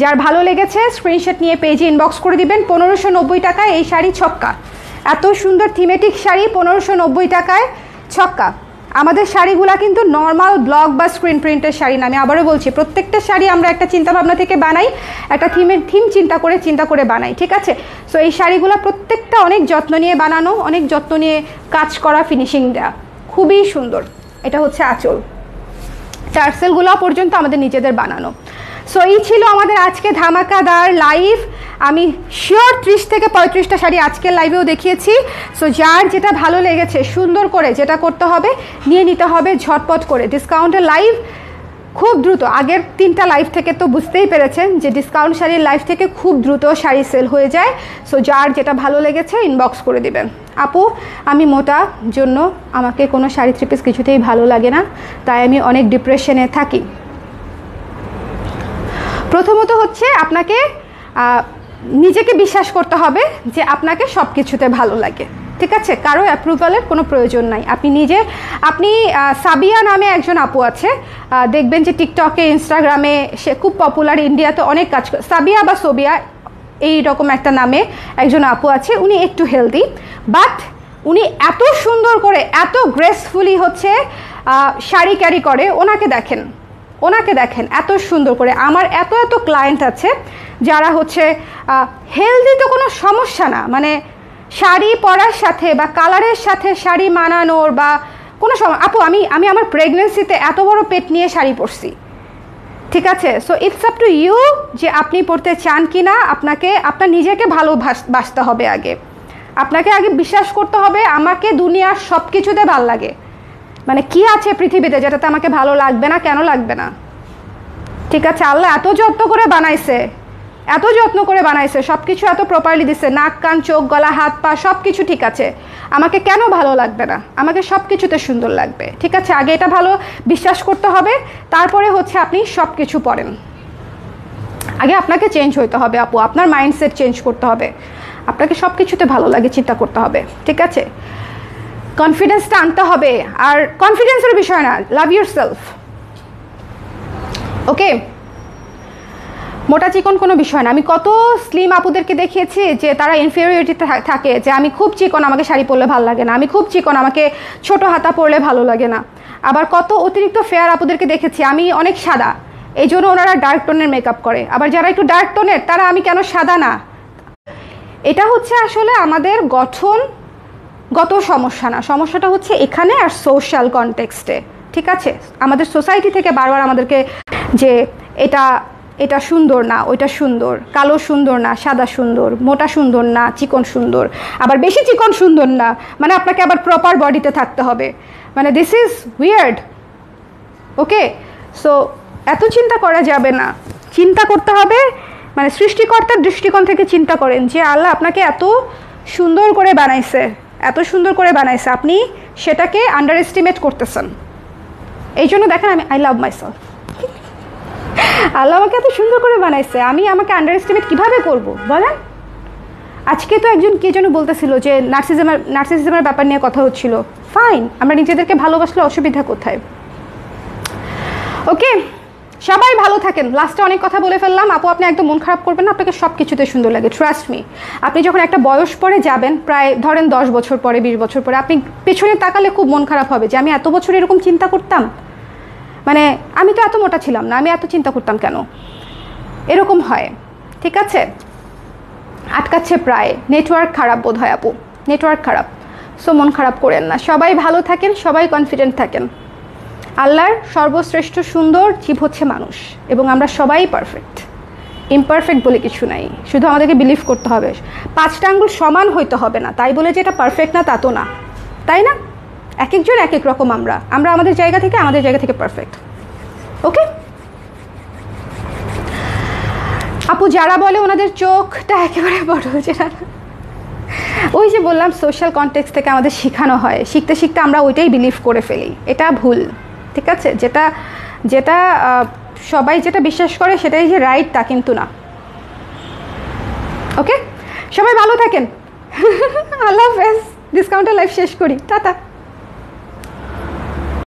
যার ভালো লেগেছে স্ক্রিনশট নিয়ে পেজে ইনবক্স করে দিবেন। 1590 টাকায় এই শাড়ি ছক্কা। এত সুন্দর থিমেটিক শাড়ি 1590 টাকায় ছক্কা। আমাদের শাড়িগুলা কিন্তু নর্মাল ব্লক বা স্ক্রিন প্রিন্টের শাড়ি না, আমি আবারও বলছি, প্রত্যেকটা শাড়ি আমরা একটা চিন্তাভাবনা থেকে বানাই, একটা থিম চিন্তা করে বানাই, ঠিক আছে। সো এই শাড়িগুলো প্রত্যেকটা অনেক যত্ন নিয়ে বানানো, অনেক যত্ন নিয়ে কাজ করা, ফিনিশিং দেওয়া, খুবই সুন্দর। এটা হচ্ছে আঁচল, টার্সেলগুলো পর্যন্ত আমাদের নিজেদের বানানো। সো এই ছিল আমাদের আজকে ধামাকাদার লাইভ। আমি শিওর 30 থেকে 35টা শাড়ি আজকের লাইভেও দেখিয়েছি। সো যার যেটা ভালো লেগেছে সুন্দর করে যেটা করতে হবে নিয়ে নিতে হবে ঝটপট করে। ডিসকাউন্টের লাইভ খুব দ্রুত, আগের 3টা লাইভ থেকে তো বুঝতেই পেরেছেন যে ডিসকাউন্ট শাড়ির লাইভ থেকে খুব দ্রুত শাড়ি সেল হয়ে যায়। সো যার যেটা ভালো লেগেছে ইনবক্স করে দিবেন। আপু আমি মোটা জন্য আমাকে কোনো শাড়ি থ্রি পিস কিছুতেই ভালো লাগে না, তাই আমি অনেক ডিপ্রেশনে থাকি। প্রথমত হচ্ছে আপনাকে নিজেকে বিশ্বাস করতে হবে যে আপনাকে সব কিছুতে ভালো লাগে, ঠিক আছে। কারো অ্যাপ্রুভালের কোনো প্রয়োজন নাই। আপনি সাবিয়া নামে একজন আপু আছে, দেখবেন যে টিকটকে ইনস্টাগ্রামে সে খুব পপুলার, ইন্ডিয়াতে অনেক কাজ করে। সাবিয়া বা সোবিয়া এই রকম একটা নামে একজন আপু আছে, উনি একটু হেলদি, বাট উনি এত সুন্দর করে এত গ্রেসফুলি হচ্ছে শাড়ি ক্যারি করে। ওনাকে দেখেন এত সুন্দর করে। আমার এত ক্লায়েন্ট আছে যারা হচ্ছে হেলদি তো কোনো সমস্যা না, মানে শাড়ি পরার সাথে বা কালারের সাথে শাড়ি মানানোর বা কোনো আপু আমি আমার প্রেগনেন্সিতে এত বড় পেট নিয়ে শাড়ি পরছি, ঠিক আছে। So it's up to you যে আপনি পরতে চান কি না। আপনাকে আপনার নিজেকে ভালোবাসতে হবে আগে, আপনাকে আগে বিশ্বাস করতে হবে আমাকে দুনিয়ার সব কিছুতে ভালো লাগে। মানে কি আছে পৃথিবীতে যেটাতে আমাকে ভালো লাগবে না, কেন লাগবে না, ঠিক আছে। আল্লাহ এত যত্ন করে বানাইছে, এত যত্ন করে বানাইছে, সব কিছু এত প্রপারলি দিছে, নাক কান চোখ গলা হাত পা সব কিছু ঠিক আছে, আমাকে কেন ভালো লাগবে না? আমাকে সব কিছুতে সুন্দর লাগবে, ঠিক আছে? আগে এটা ভালো বিশ্বাস করতে হবে, তারপরে হচ্ছে আপনি সব কিছু পড়েন। আগে আপনাকে চেঞ্জ হইতে হবে আপু, আপনার মাইন্ডসেট চেঞ্জ করতে হবে, আপনাকে সব কিছুতে ভালো লাগে চিন্তা করতে হবে, ঠিক আছে? কনফিডেন্সটা আনতে হবে, আর কনফিডেন্সের বিষয় না, লাভ ইউর সেলফ, ওকে? মোটা চিকন কোনো বিষয় না। আমি কত স্লিম আপুদেরকে দেখিয়েছি যে তারা ইনফেরিয়রিটিতে থাকে, যে আমি খুব চিকন, আমাকে শাড়ি পরলে ভালো লাগে না, আমি খুব চিকন, আমাকে ছোট হাতা পরলে ভালো লাগে না। আবার কত অতিরিক্ত ফেয়ার আপুদেরকে দেখেছি, আমি অনেক সাদা, এই জন্য ওনারা ডার্ক টোনের মেকআপ করে। আবার যারা একটু ডার্ক টোনের তারা আমি কেন সাদা না? এটা হচ্ছে আসলে আমাদের গঠনগত সমস্যা না, সমস্যাটা হচ্ছে এখানে আর সোশ্যাল কনটেক্সটে, ঠিক আছে? আমাদের সোসাইটি থেকে বারবার আমাদেরকে যে এটা সুন্দর না, ওইটা সুন্দর, কালো সুন্দর না, সাদা সুন্দর, মোটা সুন্দর না, চিকন সুন্দর, আবার বেশি চিকন সুন্দর না, মানে আপনাকে আবার প্রপার বডিতে থাকতে হবে, মানে this is weird, okay? So এত চিন্তা করা যাবে না, চিন্তা করতে হবে মানে সৃষ্টিকর্তার দৃষ্টিকোণ থেকে চিন্তা করেন যে আল্লাহ আপনাকে এত সুন্দর করে বানাইছে, এত সুন্দর করে বানাইছে, আপনি সেটাকে আন্ডার এস্টিমেট করতেছেন। এই জন্য দেখেন, আই লাভ মাইসেলফ, আল্লাহ আমাকে এত সুন্দর করে বানাইছে, আমি আমাকে আন্ডার এস্টিমেট কীভাবে করবো বলেন? আজকে তো একজন কে যেন বলতেছিল যে নার্সিসিজমের ব্যাপার নিয়ে কথা হচ্ছিল। ফাইন, আমরা নিজেদেরকে ভালোবাসলে অসুবিধা কোথায়? ওকে, সবাই ভালো থাকেন। লাস্টে অনেক কথা বলে ফেললাম আপু, আপনি একদম মন খারাপ করবেন না, আপনাকে সব কিছুতে সুন্দর লাগে, ট্রাস্ট মি। আপনি যখন একটা বয়স পরে যাবেন, প্রায় ধরেন 10 বছর পরে 20 বছর পরে, আপনি পেছনে তাকালে খুব মন খারাপ হবে যে আমি এত বছর এরকম চিন্তা করতাম, মানে আমি তো এত মোটা ছিলাম না, আমি এত চিন্তা করতাম কেন? এরকম হয়, ঠিক আছে? আটকাচ্ছে প্রায়, নেটওয়ার্ক খারাপ বোধ হয় আপু, নেটওয়ার্ক খারাপ। সো মন খারাপ করেন না, সবাই ভালো থাকেন, সবাই কনফিডেন্ট থাকেন। আল্লাহর সর্বশ্রেষ্ঠ সুন্দর জীব হচ্ছে মানুষ, এবং আমরা সবাই পারফেক্ট, ইমপারফেক্ট বলে কিছু নাই, শুধু আমাদেরকে বিলিভ করতে হবে। 5টা আঙ্গুল সমান হইতে হবে না, তাই বলে যে এটা পারফেক্ট না তা তো না, তাই না? এক একজন এক এক রকম, আমরা আমাদের জায়গা থেকে পারফেক্ট, ওকে? আপু যারা বলে ওনাদের চোখটা একেবারে বড়, যেটা ওই যে বললাম সোশ্যাল কনটেক্সট থেকে আমাদের শেখানো হয়, শিখতে শিখতে আমরা ওইটাই বিলিভ করে ফেলি, এটা ভুল, ঠিক আছে? যেটা সবাই যেটা বিশ্বাস করে সেটাই যে রাইট তা কিন্তু না, ওকে? সবাই ভালো থাকেন, আল্লাহ হাফেজ। ডিসকাউন্টের লাইফ শেষ করি, টাটা।